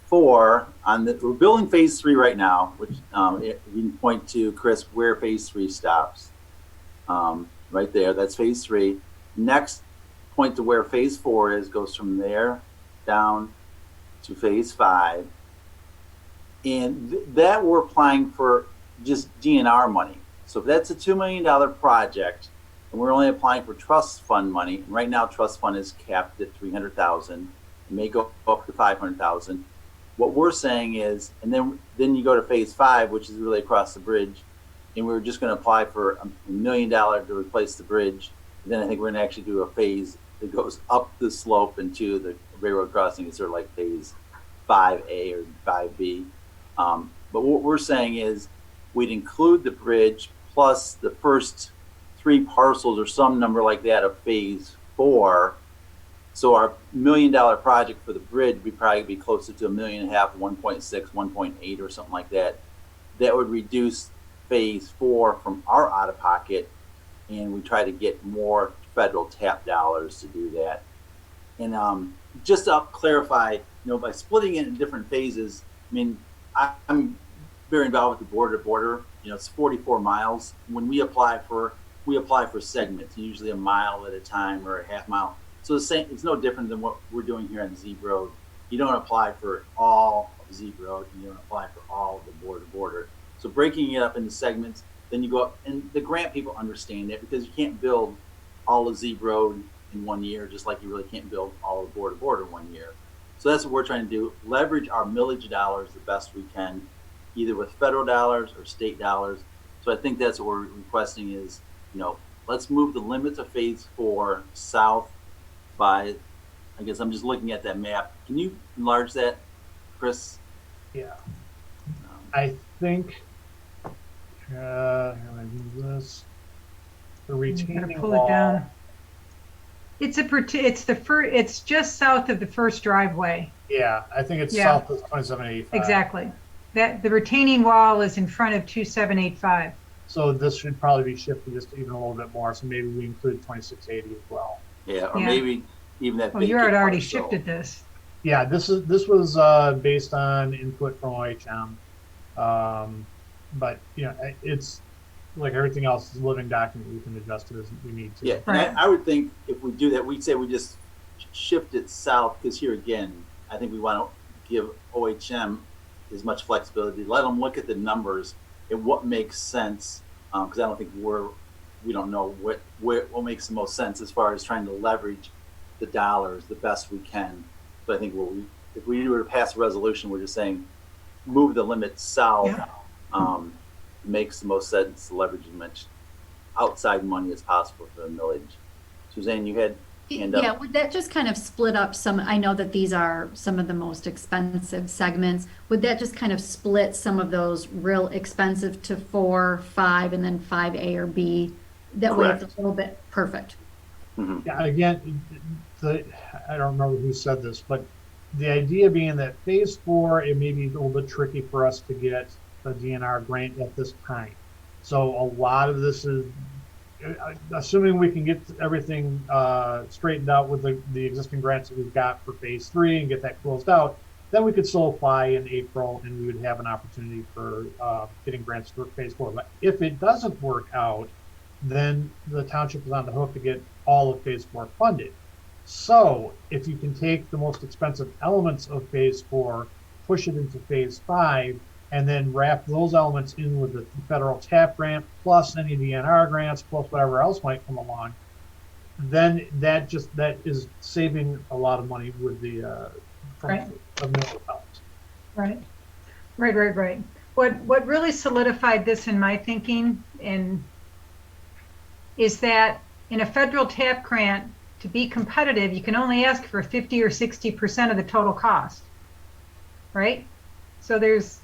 4 we're building phase 3 right now, which you can point to, Chris, where phase 3 stops. Right there, that's phase 3. Next, point to where phase 4 is, goes from there down to phase 5. And that we're applying for just DNR money. So if that's a $2 million project, and we're only applying for trust fund money, and right now trust fund is capped at $300,000, it may go up to $500,000. What we're saying is, and then you go to phase 5, which is really across the bridge, and we're just going to apply for $1 million to replace the bridge. And then I think we're going to actually do a phase that goes up the slope into the railroad crossing. It's sort of like phase 5A or 5B. But what we're saying is we'd include the bridge plus the first 3 parcels or some number like that of phase 4. So our $1 million project for the bridge would probably be closer to $1.5 million, 1.6, 1.8 or something like that. That would reduce phase 4 from our out of pocket, and we try to get more federal TAP dollars to do that. And just to clarify, by splitting it in different phases, I mean, I'm very involved with the border to border. It's 44 miles. When we apply for segments, usually a mile at a time or a half mile. So it's no different than what we're doing here on Zeeb Road. You don't apply for all of Zeeb Road, and you don't apply for all of the border to border. So breaking it up into segments, then you go up, and the grant people understand it because you can't build all of Zeeb Road in 1 year, just like you really can't build all of border to border in 1 year. So that's what we're trying to do, leverage our millage dollars the best we can, either with federal dollars or state dollars. So I think that's what we're requesting is, let's move the limits of phase 4 south by, I guess I'm just looking at that map. Can you enlarge that, Chris? Yeah. I think, how do I move this? The retaining Pull wall. it down. It's just south of the first driveway. Yeah, I think it's Yeah. south of 2785. Exactly. The retaining wall is in front of 2785. So this should probably be shifted just even a little bit more. So maybe we include 2680 as well. Yeah, or Yeah. maybe even that. Well, you had already parcel. shifted this. Yeah, this was based on input from OHM, but it's like everything else is a living document. We can adjust it as we need to. Yeah, and Right. I would think if we do that, we'd say we just shift it south, because here again, I think we want to give OHM as much flexibility. Let them look at the numbers and what makes sense, because I don't think we don't know what makes the most sense as far as trying to leverage the dollars the best we can. So I think if we were to pass a resolution, we're just saying move the limit south. Yeah. Makes the most sense to leverage as much outside money as possible for the millage. Suzanne, you had hand up. Yeah, would that just kind of split up I know that these are some of the most expensive segments. Would that just kind of split some of those real expensive to 4, 5, and then 5A or B? That way it's a little bit perfect. Mm-hmm. Yeah, again, I don't remember who said this, but the idea being that phase 4, it may be a little bit tricky for us to get a DNR grant at this time. So a lot of this is, assuming we can get everything straightened out with the existing grants that we've got for phase 3 and get that closed out, then we could still apply in April and we would have an opportunity for getting grants for phase 4. But if it doesn't work out, then the township is on the hook to get all of phase 4 funded. So if you can take the most expensive elements of phase 4, push it into phase 5, and then wrap those elements in with the federal TAP grant, plus any DNR grants, plus whatever else might come along, then that is saving a lot of money with the Right. mineral funds. Right. What really solidified this in my thinking is that in a federal TAP grant, to be competitive, you can only ask for 50 or 60% of the total cost, right? So there's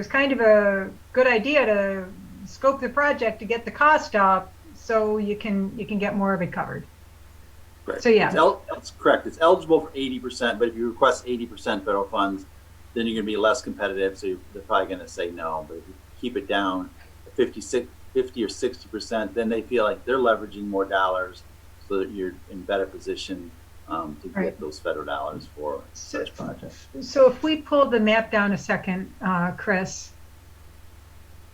kind of a good idea to scope the project to get the cost up so you can get more of it covered. Right. So yeah. That's correct. It's eligible for 80%, but if you request 80% federal funds, then you're going to be less competitive. So they're probably going to say no. But if you keep it down to 50 or 60%, then they feel like they're leveraging more dollars, so that you're in better position to get Right. those federal dollars for such projects. So if we pull the map down a second, Chris.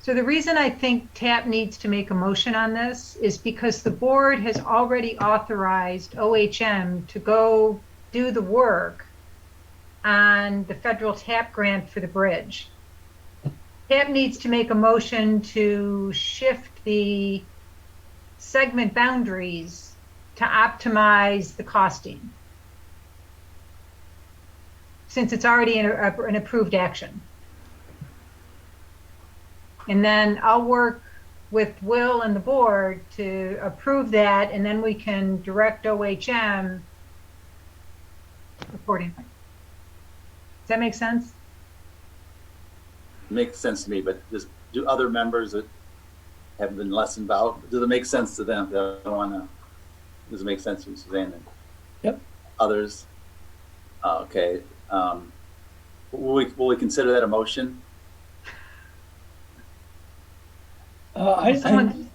So the reason I think TAP needs to make a motion on this is because the board has already authorized OHM to go do the work on the federal TAP grant for the bridge. TAP needs to make a motion to shift the segment boundaries to optimize the costing, since it's already an approved action. And then I'll work with Will and the board to approve that, and then we can direct OHM accordingly. Does that make sense? Makes sense to me, but do other members that have been less involved, does it make sense to them? They don't want to. Does it make sense to you, Suzanne? Yep. Others? Okay. Will we consider that a motion? Someone's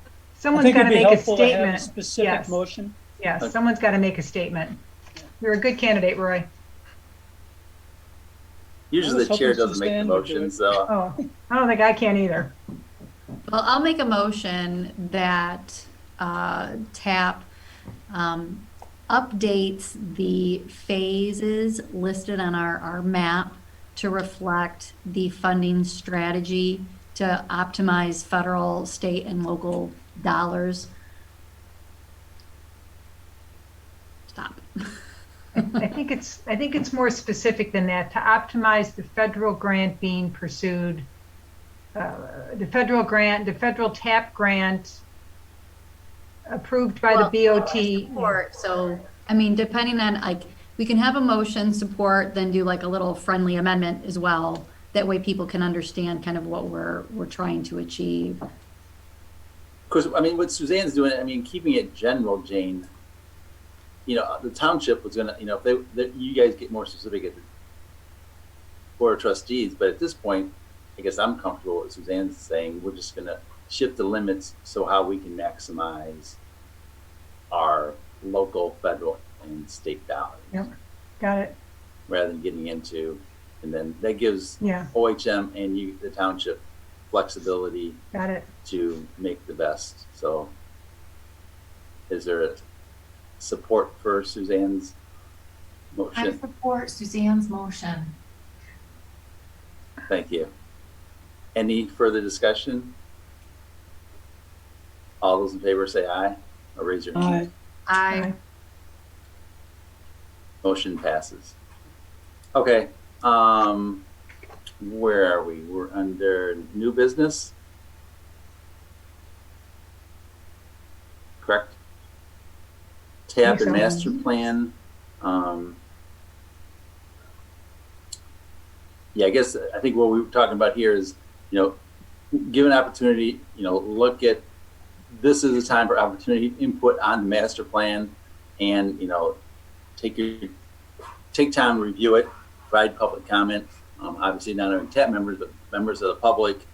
Someone's got to make a A statement. specific Yes. motion. Yes, someone's got to make a statement. You're a good candidate, Roy. Usually I the was chair hoping doesn't make the Suzanne would do motion, it. so Oh, I don't think I can either. Well, I'll make a motion that TAP updates the phases listed on our map to reflect the funding strategy to optimize federal, state, and local dollars. Stop. I think it's more specific than that, to optimize the federal grant being pursued. The federal TAP grant approved by the BOT. Support, so, I mean, depending on, like, we can have a motion support, then do like a little friendly amendment as well. That way people can understand kind of what we're trying to achieve. because I mean, what Suzanne's doing, I mean, keeping it general, Jane. You know, the township was gonna, you know, if you guys get more specific at the board of trustees, but at this point, I guess I'm comfortable with Suzanne's saying we're just gonna shift the limits so how we can maximize our local, federal, and state dollars. Yep, got it. Rather than getting into, and then that gives Yeah, OHM and you, the township, flexibility got it. to make the best. So is there a support for Suzanne's I motion? support Suzanne's motion. Thank you. Any further discussion? All those in favor say aye or raise your hand. I Motion passes. Okay, where are we? We're under new business. Correct? TAP Think and so. master plan. Yeah, I guess, I think what we were talking about here is, you know, give an opportunity, you know, look at, this is a time for opportunity input on the master plan, and, you know, take time to review it, provide public comment. Obviously not only TAP members, but members of the public.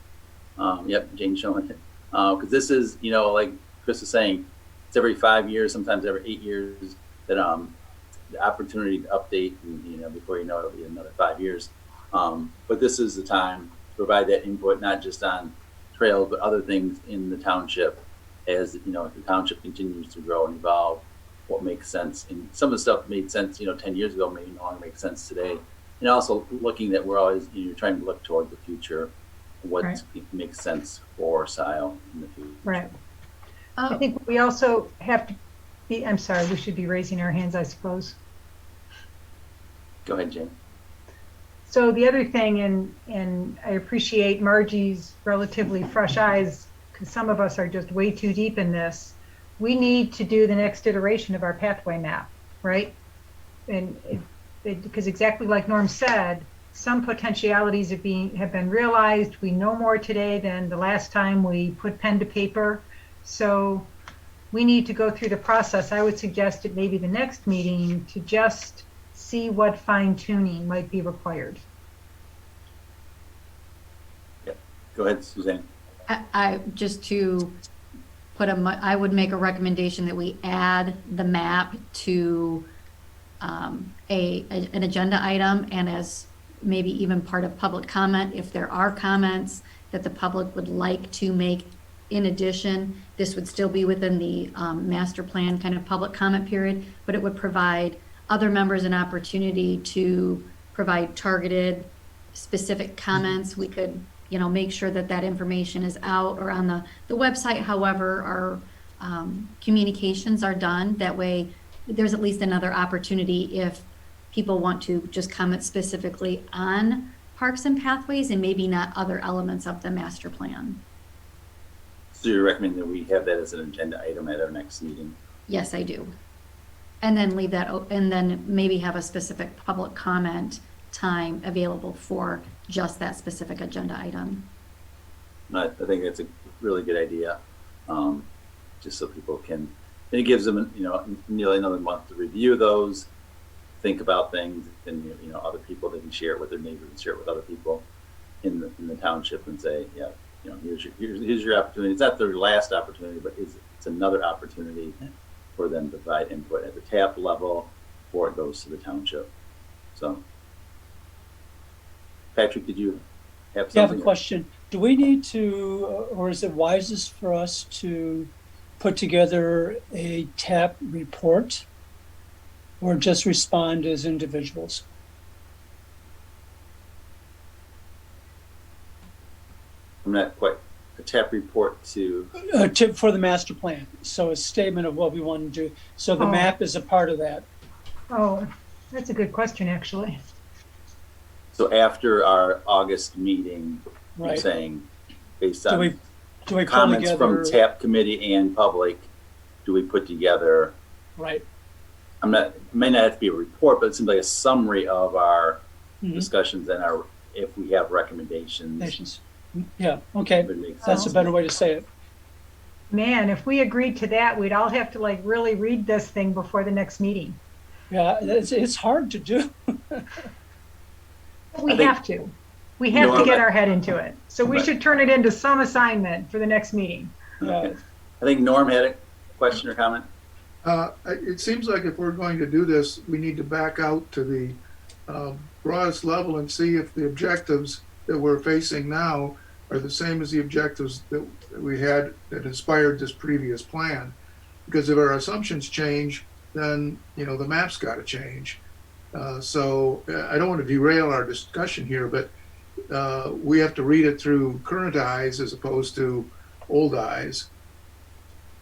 Yep, Jane's showing it. Because this is, you know, like Chris is saying, it's every 5 years, sometimes every 8 years that the opportunity to update, and, you know, before you know it, it'll be another 5 years. But this is the time to provide that input, not just on trails, but other things in the township, as, you know, the township continues to grow and evolve, what makes sense. And some of the stuff made sense, you know, 10 years ago, maybe no longer makes sense today. And also looking that we're always, you know, trying to look toward the future, what Right. makes sense for Scio in the future. Right. I think we also have to be, I'm sorry, we should be raising our hands, I suppose. Go ahead, Jane. So the other thing, and I appreciate Margie's relatively fresh eyes, because some of us are just way too deep in this. we need to do the next iteration of our pathway map, right? And because exactly like Norm said, some potentialities have been realized. We know more today than the last time we put pen to paper. So we need to go through the process. I would suggest at maybe the next meeting to just see what fine tuning might be required. Go ahead, Suzanne. I just to put I would make a recommendation that we add the map to an agenda item, and as maybe even part of public comment, if there are comments that the public would like to make in addition, this would still be within the master plan kind of public comment period, but it would provide other members an opportunity to provide targeted, specific comments. We could, make sure that that information is out or on the website, however our communications are done. That way there's at least another opportunity if people want to just comment specifically on parks and pathways and maybe not other elements of the master plan. So you recommend that we have that as an agenda item at our next meeting? Yes, I do. And then leave that, and then maybe have a specific public comment time available for just that specific agenda item. I think that's a really good idea. Just so people can, and it gives them, nearly another month to review those, think about things, and other people, they can share it with their neighbors and share it with other people in the township and say, yeah, here's your opportunity. It's not their last opportunity, but it's another opportunity for them to provide input at the TAP level before it goes to the township. So, Patrick, did you have something? I have a question. Do we need to, or is it wisest for us to put together a TAP report, or just respond as individuals? I'm not quite, a TAP report to... Tip for the master plan. So a statement of what we want to do. So the map is a part of that. Oh, that's a good question, actually. So after our August meeting, Right. you're saying, based Do on we pull comments together? from TAP committee and public, do we put together, Right. it may not have to be a report, but it seems like a summary of our Mhm. discussions and if we have recommendations. Nations. Yeah, okay. it would make That's a sense. better way to say it. Man, if we agreed to that, we'd all have to really read this thing before the next meeting. Yeah, it's hard to do. We I think- have to. We have to Norm, get our head into it. So we Right. should turn it into some assignment for the next meeting. Okay. I think Norm had a question or comment. It seems like if we're going to do this, we need to back out to the broadest level and see if the objectives that we're facing now are the same as the objectives that we had that inspired this previous plan. Because if our assumptions change, then, the map's got to change. So I don't want to derail our discussion here, but we have to read it through current eyes as opposed to old eyes.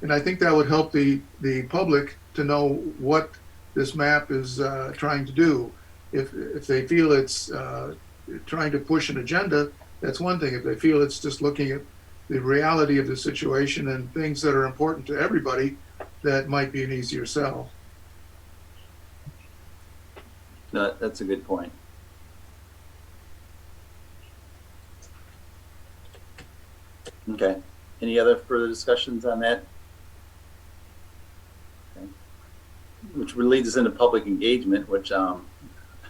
And I think that would help the public to know what this map is trying to do. If they feel it's trying to push an agenda, that's one thing. If they feel it's just looking at the reality of the situation and things that are important to everybody, that might be an easier sell. No, that's a good point. Okay. Any other further discussions on that? Okay. Which leads us into public engagement, which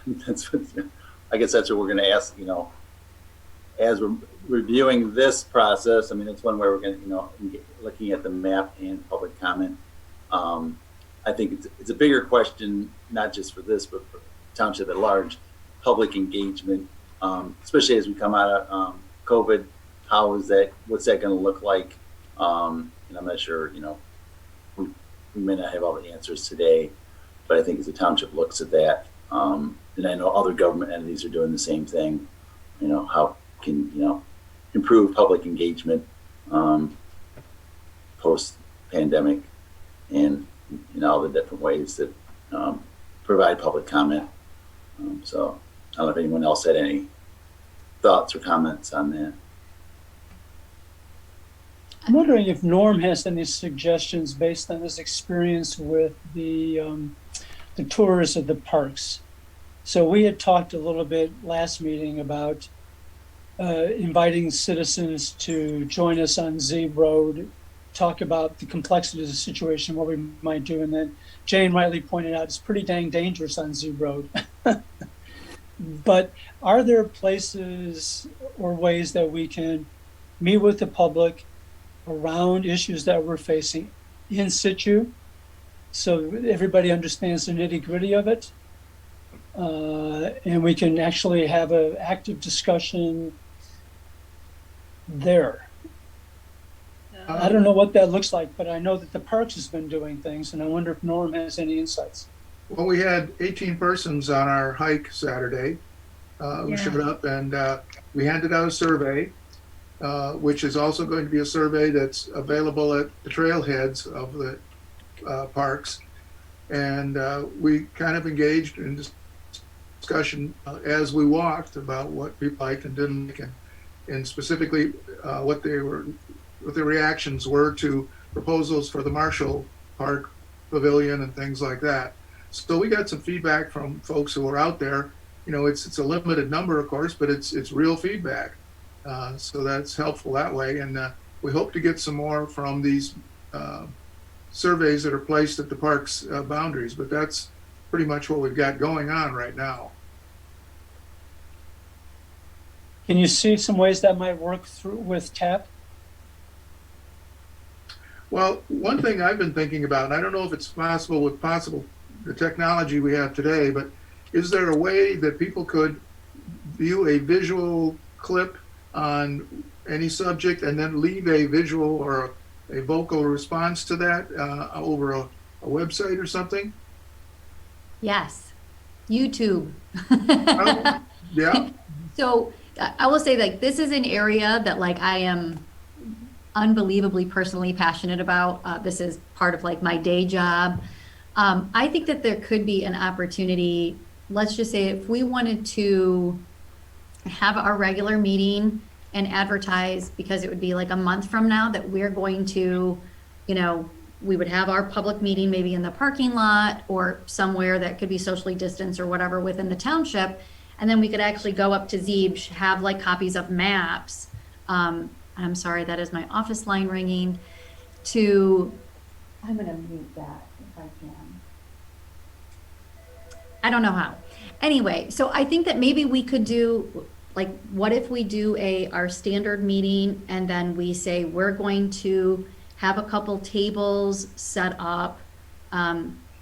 that's what, I guess that's what we're going to ask. As we're reviewing this process, it's one where we're going to, looking at the map and public comment. I think it's a bigger question, not just for this, but for township at large, public engagement, especially as we come out of COVID. What's that going to look like? And I'm not sure, we may not have all the answers today, but I think as the township looks at that, and I know other government entities are doing the same thing, how can, improve public engagement post-pandemic and all the different ways that provide public comment. So I don't know if anyone else had any thoughts or comments on that. I'm wondering if Norm has any suggestions based on his experience with the tours of the parks. So we had talked a little bit last meeting about inviting citizens to join us on Zeeb Road, talk about the complexity of the situation, what we might do. And then Jane rightly pointed out, it's pretty dang dangerous on Zeeb Road. But are there places or ways that we can meet with the public around issues that we're facing in situ, so everybody understands the nitty-gritty of it, and we can actually have an active discussion there? I don't know what that looks like, but I know that the Parks has been doing things, and I wonder if Norm has any insights. Well, we had 18 persons on our hike Saturday who showed up, and we handed out a survey, which is also going to be a survey that's available at the trailheads of the parks. And we kind of engaged in discussion as we walked about what people liked and didn't like, and specifically what their reactions were to proposals for the Marshall Park Pavilion and things like that. So we got some feedback from folks who were out there. You know, it's a limited number, of course, but it's real feedback. So that's helpful that way. And we hope to get some more from these surveys that are placed at the park's boundaries. But that's pretty much what we've got going on right now. Can you see some ways that might work through with TAP? Well, one thing I've been thinking about, and I don't know if it's possible with the technology we have today, but is there a way that people could view a visual clip on any subject and then leave a visual or a vocal response to that over a website or something? Yes, YouTube. Yeah. So I will say, like, this is an area that, like, I am unbelievably personally passionate about. This is part of, like, my day job. I think that there could be an opportunity. Let's just say if we wanted to have our regular meeting and advertise, because it would be like a month from now that we're going to, you know, we would have our public meeting maybe in the parking lot or somewhere that could be socially distanced or whatever within the township. And then we could actually go up to Zeeb, have like copies of maps. I'm sorry, that is my office line ringing. I'm gonna mute that if I can. I don't know how. Anyway, so I think that maybe we could do, like, what if we do our standard meeting and then we say we're going to have a couple tables set up,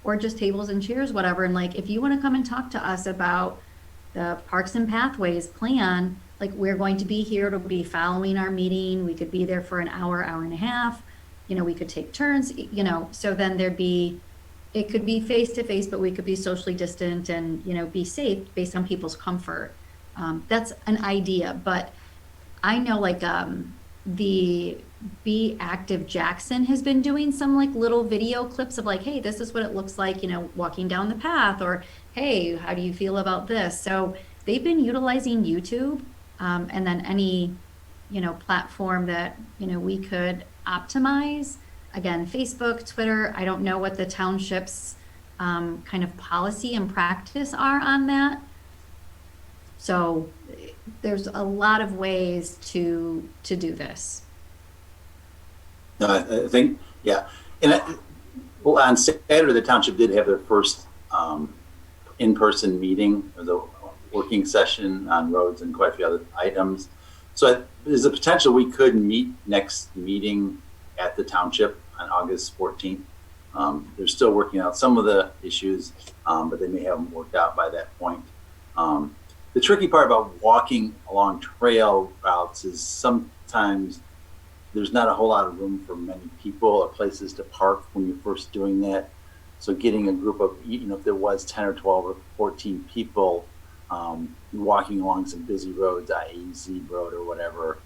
or just tables and chairs, whatever. And like, if you want to come and talk to us about the Parks and Pathways plan, like, we're going to be here to be following our meeting. We could be there for an hour, hour and a half. You know, we could take turns, you know, so then it could be face to face, but we could be socially distant and, you know, be safe based on people's comfort. That's an idea, but I know, like, the Be Active Jackson has been doing some like little video clips of like, hey, this is what it looks like, you know, walking down the path, or hey, how do you feel about this? So they've been utilizing YouTube, and then any, you know, platform that, you know, we could optimize. Again, Facebook, Twitter. I don't know what the township's kind of policy and practice are on that. So there's a lot of ways to do this. No, I think, yeah. And well, on Saturday, the township did have their first in-person meeting, or the working session on roads and quite a few other items. So there's a potential we could meet next meeting at the township on August 14th. They're still working out some of the issues, but they may have them worked out by that point. The tricky part about walking along trail routes is sometimes there's not a whole lot of room for many people or places to park when you're first doing that. So getting a group of, you know, if there was 10 or 12 or 14 people walking along some busy roads, i.e. Zeeb Road or whatever,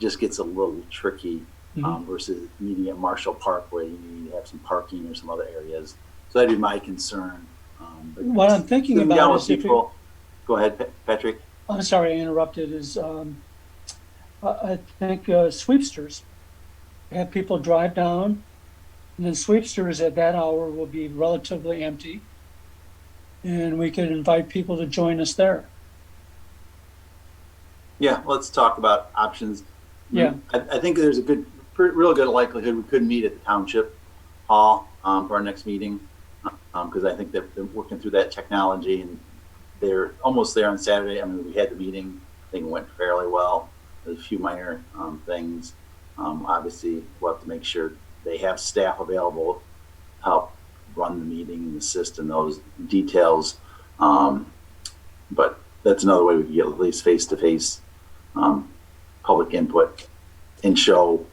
just gets a little tricky versus meeting at Marshall Park where you need to have some parking or some other areas. So that'd be my concern. But what I'm thinking about is people. Go ahead, Patrick. I'm sorry I interrupted. I think sweepsters. have people drive down, and then Sweepsters at that hour will be relatively empty. And we could invite people to join us there. Yeah, let's talk about options. Yeah. I think there's a real good likelihood we could meet at the Township Hall for our next meeting, because I think they're working through that technology, and they're almost there on Saturday. I mean, we had the meeting, I think it went fairly well. There's a few minor things. Obviously, we'll have to make sure they have staff available to help run the meeting and assist in those details. But that's another way we could get at least face-to-face public input and show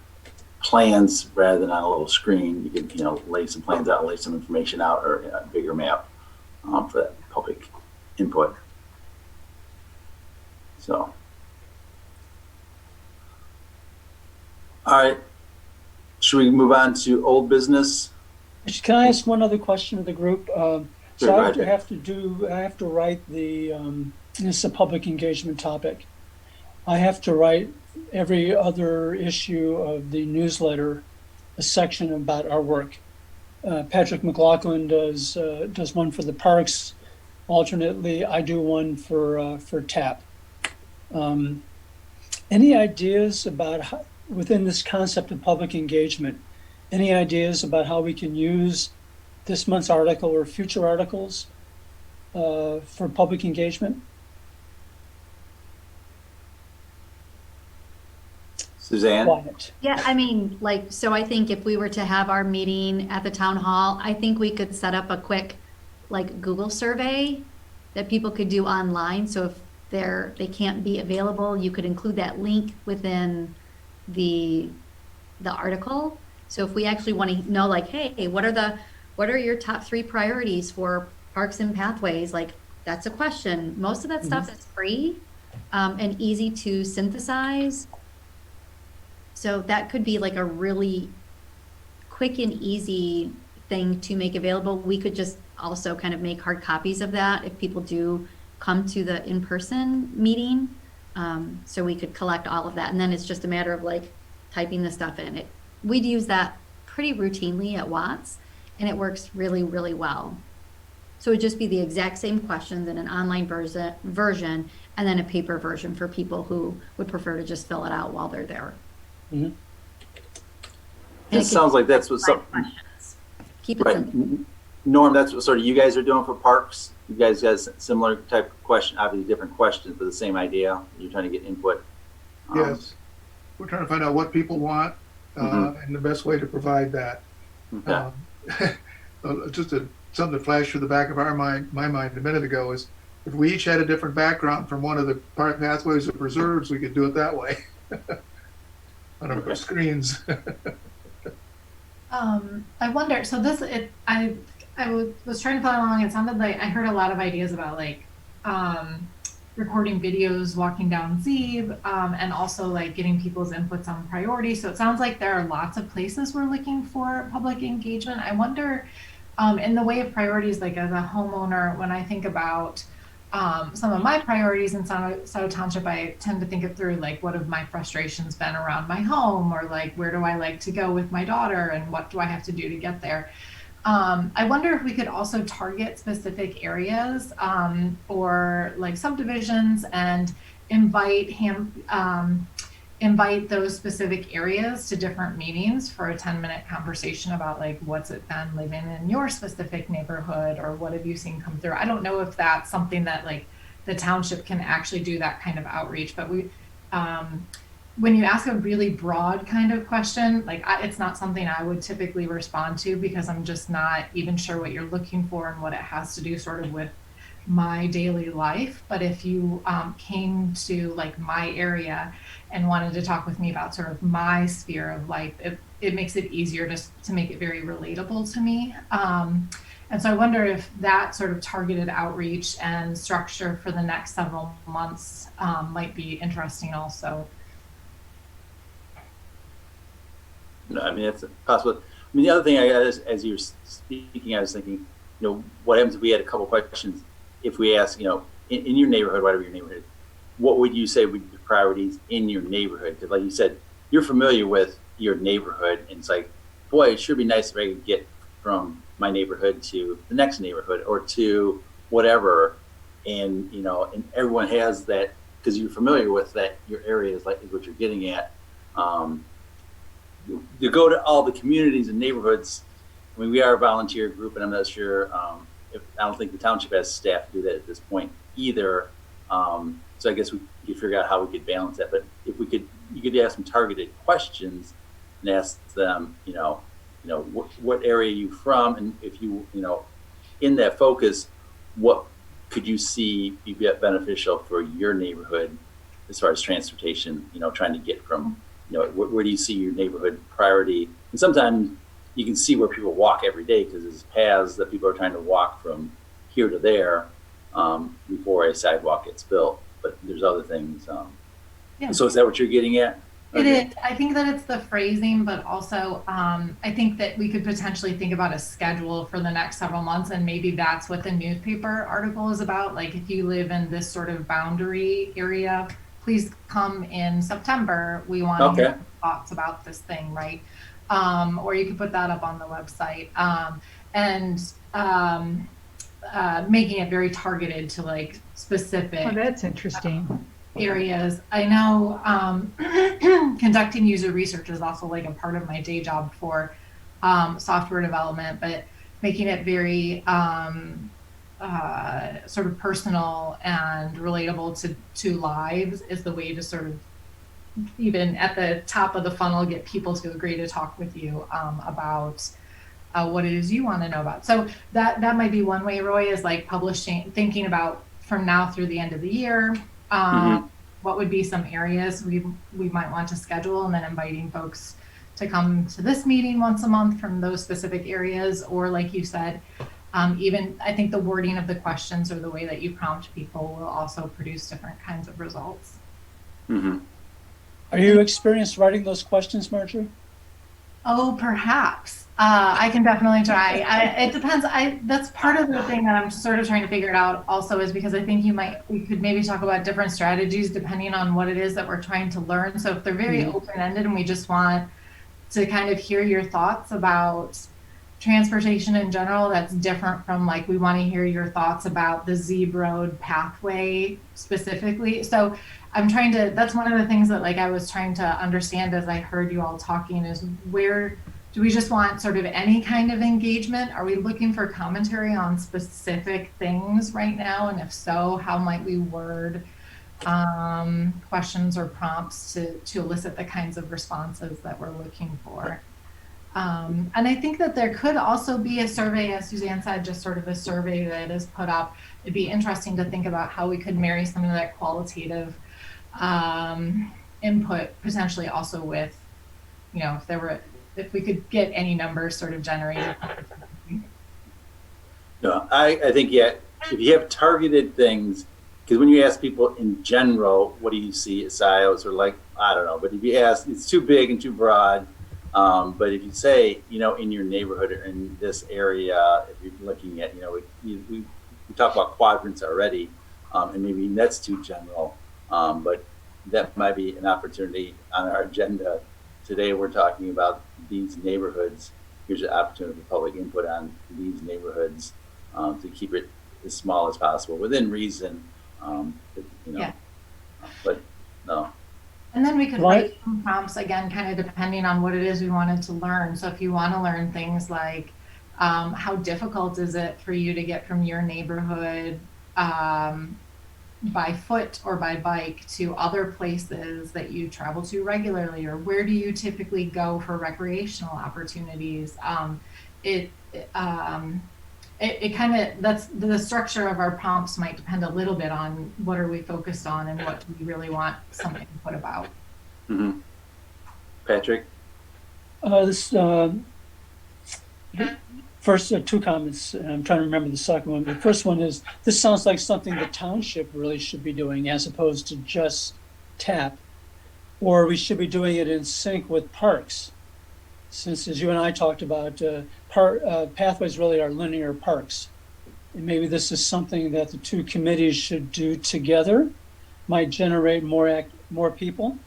plans rather than on a little screen. You could, lay some plans out, lay some information out, or a bigger map for that public input. So, all right, should we move on to old business? Can I ask one other question of the group? Sure, So go I ahead. have to write this is a public engagement topic. I have to write every other issue of the newsletter a section about our work. Patrick McLaughlin does one for the parks. Alternately, I do one for TAP. Any ideas about how, within this concept of public engagement, any ideas about how we can use this month's article or future articles for public engagement? Suzanne? Quiet. Yeah, I mean, so I think if we were to have our meeting at the town hall, I think we could set up a quick, Google survey that people could do online. So if they can't be available, you could include that link within the article. So if we actually want to know, hey, what are your top 3 priorities for parks and pathways? That's a question. Most of that stuff is free and easy to synthesize. So that could be a really quick and easy thing to make available. We could just also kind of make hard copies of that if people do come to the in-person meeting. So we could collect all of that. And then it's just a matter of typing the stuff in. We'd use that pretty routinely at Watts, and it works really, really well. So it'd just be the exact same questions in an online version and then a paper version for people who would prefer to just fill it out while they're there. Mhm. It sounds like that's what some, Keep it right. simple. Norm, that's what sort of you guys are doing for parks. You guys got a similar type of question, obviously different questions, but the same idea. You're trying to get input. Yes. We're trying to find out what people want and the best way to provide that. Okay. Something that flashed through the back of my mind a minute ago is if we each had a different background from one of the park pathways or preserves, we could do it that way. On our screens. I wonder, so I was trying to follow along. It sounded like I heard a lot of ideas about recording videos walking down Zeeb, and also getting people's inputs on priorities. So it sounds like there are lots of places we're looking for public engagement. I wonder, in the way of priorities, as a homeowner, when I think about some of my priorities in Scio Township, I tend to think it through, what have my frustrations been around my home, or where do I like to go with my daughter, and what do I have to do to get there? I wonder if we could also target specific areas or subdivisions and invite those specific areas to different meetings for a 10-minute conversation about what's it been living in your specific neighborhood, or what have you seen come through. I don't know if that's something that the township can actually do that kind of outreach, but we when you ask a really broad kind of question, it's not something I would typically respond to, because I'm just not even sure what you're looking for and what it has to do sort of with my daily life. But if you came to my area and wanted to talk with me about sort of my sphere of life, it makes it easier to make it very relatable to me. And so I wonder if that sort of targeted outreach and structure for the next several months might be interesting also. No, I mean, it's possible. I mean, the other thing as you were speaking, I was thinking, what happens if we had a couple questions? If we ask, in your neighborhood, whatever your neighborhood, what would you say would be priorities in your neighborhood? Because like you said, you're familiar with, your neighborhood, and it's like, boy, it sure be nice if I could get from my neighborhood to the next neighborhood or to whatever. And, you know, and everyone has that, because you're familiar with that, your area is like is what you're getting at. To go to all the communities and neighborhoods, I mean, we are a volunteer group, and I'm not sure if I don't think the township has staff to do that at this point either. So I guess we could figure out how we could balance that. But if we could, you could ask some targeted questions and ask them, what area are you from, and if you, in that focus, what could you see be beneficial for your neighborhood as far as transportation? Trying to get from, where do you see your neighborhood priority? And sometimes you can see where people walk every day because there's paths that people are trying to walk from here to there before a sidewalk gets built. But there's other things. Yeah. So is that what you're getting at? It is. I think that it's the phrasing, but also I think that we could potentially think about a schedule for the next several months, and maybe that's what the newspaper article is about. Like, if you live in this sort of boundary area, please come in September. We want to hear thoughts about this thing, right? Or you could put that up on the website, making it very targeted to like specific. Oh, that's interesting. Areas. I know conducting user research is also like a part of my day job for software development, but making it very sort of personal and relatable to lives is the way to sort of, even at the top of the funnel, get people to agree to talk with you about what it is you want to know about. So that might be one way, Roy, is like thinking about from now through the end of the year, what would be some areas we might want to schedule, and then inviting folks to come to this meeting once a month from those specific areas. Or like you said, even I think the wording of the questions or the way that you prompt people will also produce different kinds of results. Mm-hmm. Are you experienced writing those questions, Marjorie? Oh, perhaps. I can definitely try. It depends. That's part of the thing that I'm sort of trying to figure it out also, is because I think we could maybe talk about different strategies depending on what it is that we're trying to learn. So if they're very open-ended and we just want to kind of hear your thoughts about transportation in general, that's different from like, we want to hear your thoughts about the Zeeb Road pathway specifically. So that's one of the things that like I was trying to understand as I heard you all talking, is where do we just want sort of any kind of engagement? Are we looking for commentary on specific things right now? And if so, how might we word questions or prompts to elicit the kinds of responses that we're looking for? And I think that there could also be a survey, as Suzanne said, just sort of a survey that is put up. It'd be interesting to think about how we could marry some of that qualitative input potentially also with, if we could get any numbers sort of generated. No, I think, if you have targeted things, because when you ask people in general, what do you see at Scio, it's sort of like, I don't know, but if you ask, it's too big and too broad. But if you say, in your neighborhood or in this area, if you're looking at, we talk about quadrants already, and maybe that's too general, but that might be an opportunity on our agenda. Today we're talking about these neighborhoods. Here's an opportunity for public input on these neighborhoods, to keep it as small as possible within reason. But no. And then we could write some prompts, again, kind of depending on what it is we wanted to learn. So if you want to learn things like how difficult is it for you to get from your neighborhood by foot or by bike to other places that you travel to regularly, or where do you typically go for recreational opportunities? It kind of, that's the structure of our prompts might depend a little bit on what are we focused on and what do we really want some input about. Mm-hmm. Patrick? First, two comments. I'm trying to remember the second one. The first one is, this sounds like something the township really should be doing as opposed to just TAP, or we should be doing it in sync with parks. Since, as you and I talked about, pathways really are linear parks. And maybe this is something that the two committees should do together, might generate more people.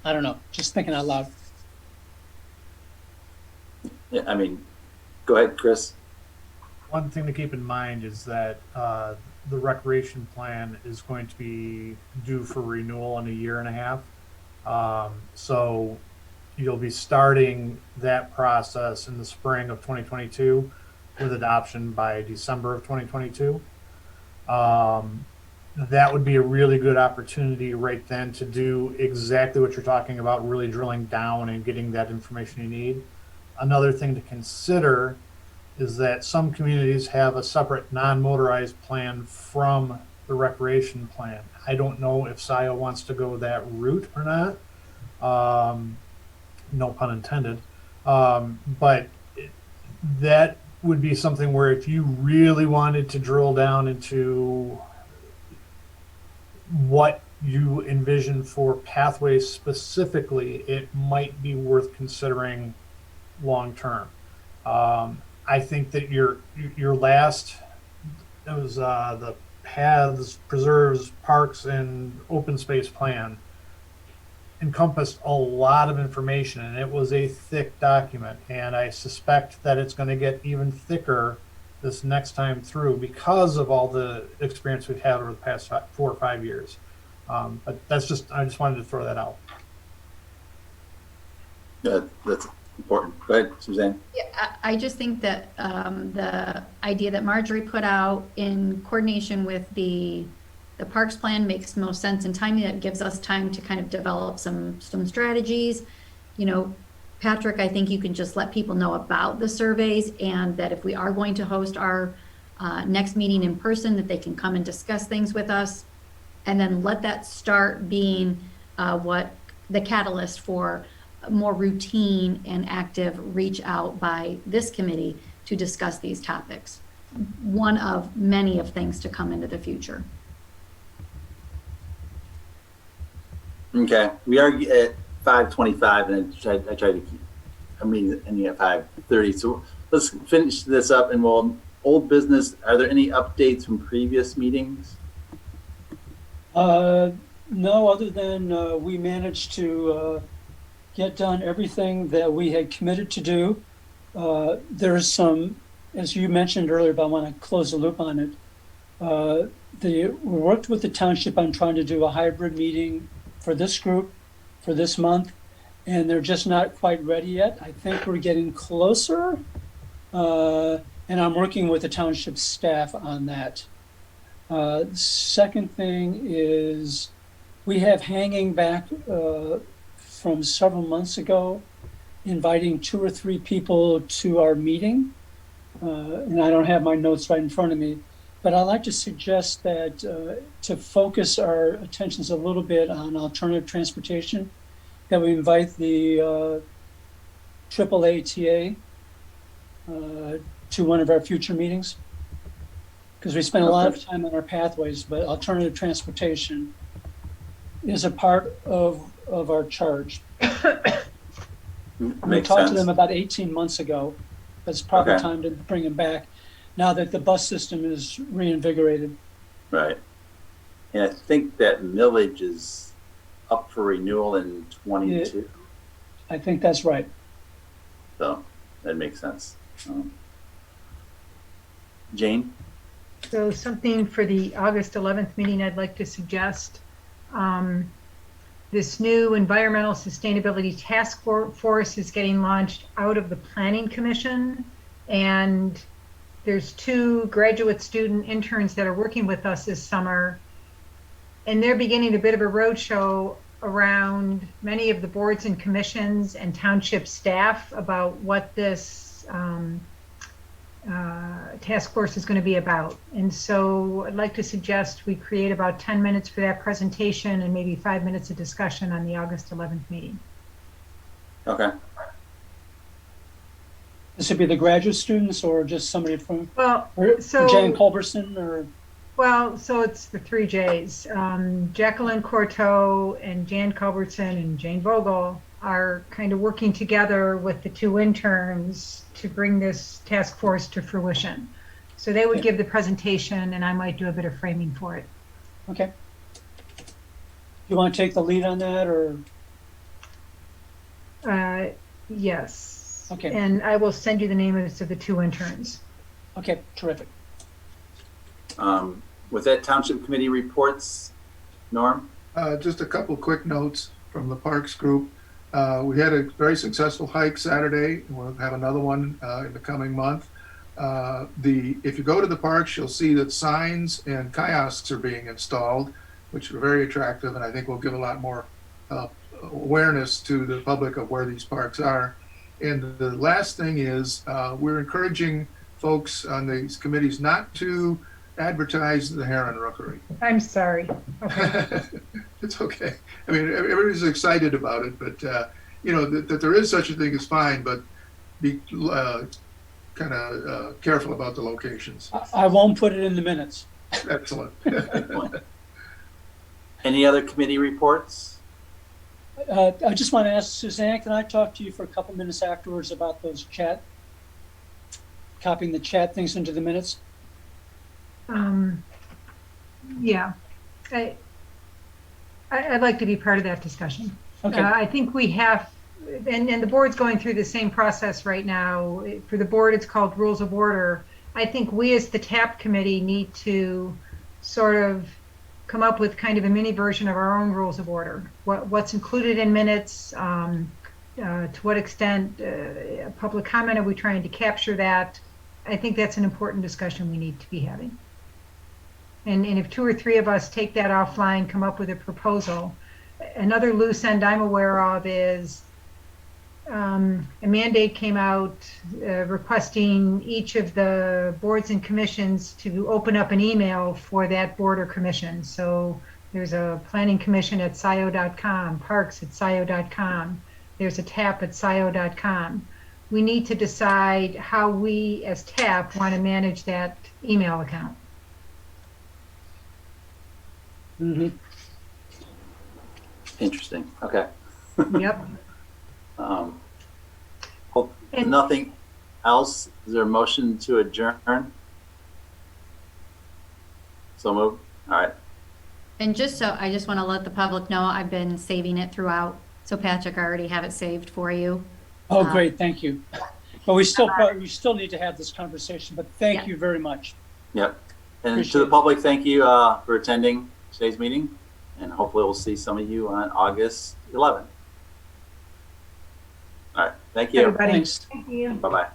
I don't know, just thinking out loud. Yeah, I mean, go ahead, Chris. One thing to keep in mind is that the recreation plan is going to be due for renewal in a year and a half. So you'll be starting that process in the spring of 2022 with adoption by December of 2022. That would be a really good opportunity right then to do exactly what you're talking about, really drilling down and getting that information you need. Another thing to consider is that some communities have a separate non-motorized plan from the recreation plan. I don't know if Scio wants to go that route or not. No pun intended. But that would be something where if you really wanted to drill down into what you envision for pathways specifically, it might be worth considering long term. I think that your last, it was the paths, preserves, parks, and open space plan encompassed a lot of information, and it was a thick document. And I suspect that it's going to get even thicker this next time through because of all the experience we've had over the past 4 or 5 years. But that's just, I just wanted to throw that out. That's important. Go ahead, Suzanne. Yeah, I just think that the idea that Marjorie put out in coordination with the parks plan makes most sense, and timing that gives us time to kind of develop some strategies. You know, Patrick, I think you can just let people know about the surveys, and that if we are going to host our next meeting in person, that they can come and discuss things with us, and then let that start being what the catalyst for more routine and active reach out by this committee to discuss these topics. One of many of things to come into the future. Okay, we are at 5:25, and I tried to keep. I mean, ending at 5:30. So let's finish this up, and we'll old business. Are there any updates from previous meetings? No, other than we managed to get done everything that we had committed to do. There's some, as you mentioned earlier, but I want to close the loop on it. We worked with the township on trying to do a hybrid meeting for this group for this month, and they're just not quite ready yet. I think we're getting closer, and I'm working with the township staff on that. Second thing is we have hanging back from several months ago, inviting 2 or 3 people to our meeting. And I don't have my notes right in front of me, but I'd like to suggest that to focus our attentions a little bit on alternative transportation, that we invite the AAATA to one of our future meetings. Because we spend a lot of time on our pathways, but alternative transportation is a part of our charge. We talked to them about 18 months ago. That's probably time to bring them back now that the bus system is reinvigorated. Right. And I think that millage is up for renewal in 22. I think that's right. So that makes sense. Jane? So something for the August 11th meeting I'd like to suggest. This new Environmental Sustainability Task Force is getting launched out of the Planning Commission, and there's 2 graduate student interns that are working with us this summer, and they're beginning a bit of a roadshow around many of the boards and commissions and township staff about what this task force is going to be about. And so I'd like to suggest we create about 10 minutes for that presentation and maybe 5 minutes of discussion on the August 11th meeting. Okay. This would be the graduate students or just somebody from, Well, so Jan Culberson or? Well, so it's the 3 J's. Jacqueline Courteau and Jan Culbertson and Jane Vogel are kind of working together with the 2 interns to bring this task force to fruition. So they would give the presentation and I might do a bit of framing for it. Okay. You want to take the lead on that or? Yes. Okay, And I will send you the names of the 2 interns. okay, terrific. With that, Township Committee reports, Norm? Just a couple quick notes from the Parks Group. We had a very successful hike Saturday. We'll have another one in the coming month. If you go to the parks, you'll see that signs and kiosks are being installed, which are very attractive, and I think will give a lot more awareness to the public of where these parks are. And the last thing is we're encouraging folks on these committees not to advertise the Heron Rookery. I'm sorry. Okay. It's okay. I mean, everybody's excited about it, but that there is such a thing is fine, but be kind of careful about the locations. I won't put it in the minutes. Excellent. Any other committee reports? I just want to ask Suzanne, can I talk to you for a couple minutes afterwards about those copying the chat things into the minutes? Yeah, I'd like to be part of that discussion. Okay. I think we have, and the board's going through the same process right now. For the board, it's called Rules of Order. I think we as the TAP committee need to sort of come up with kind of a mini version of our own Rules of Order. What's included in minutes, to what extent public comment are we trying to capture that? I think that's an important discussion we need to be having. And if 2 or 3 of us take that offline, come up with a proposal. Another loose end I'm aware of is a mandate came out requesting each of the boards and commissions to open up an email for that board or commission. So there's a planning commission at scio.com, parks at scio.com. There's a TAP at scio.com. We need to decide how we as TAP want to manage that email account. Mm-hmm. Interesting. Okay. Yep. And- Nothing else? Is there a motion to adjourn? So moved. All right. And I just want to let the public know, I've been saving it throughout. So Patrick, I already have it saved for you. Oh, great, thank you. But we still need to have this conversation, but thank you very much. Yep. And Appreciate to the it. public, thank you for attending today's meeting. And hopefully we'll see some of you on August 11th. All right. Thank you. Everybody. Thanks. Thank you. Bye-bye.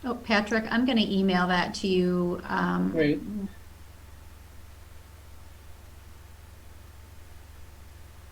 Oh, Patrick, I'm going to email that to you. Great.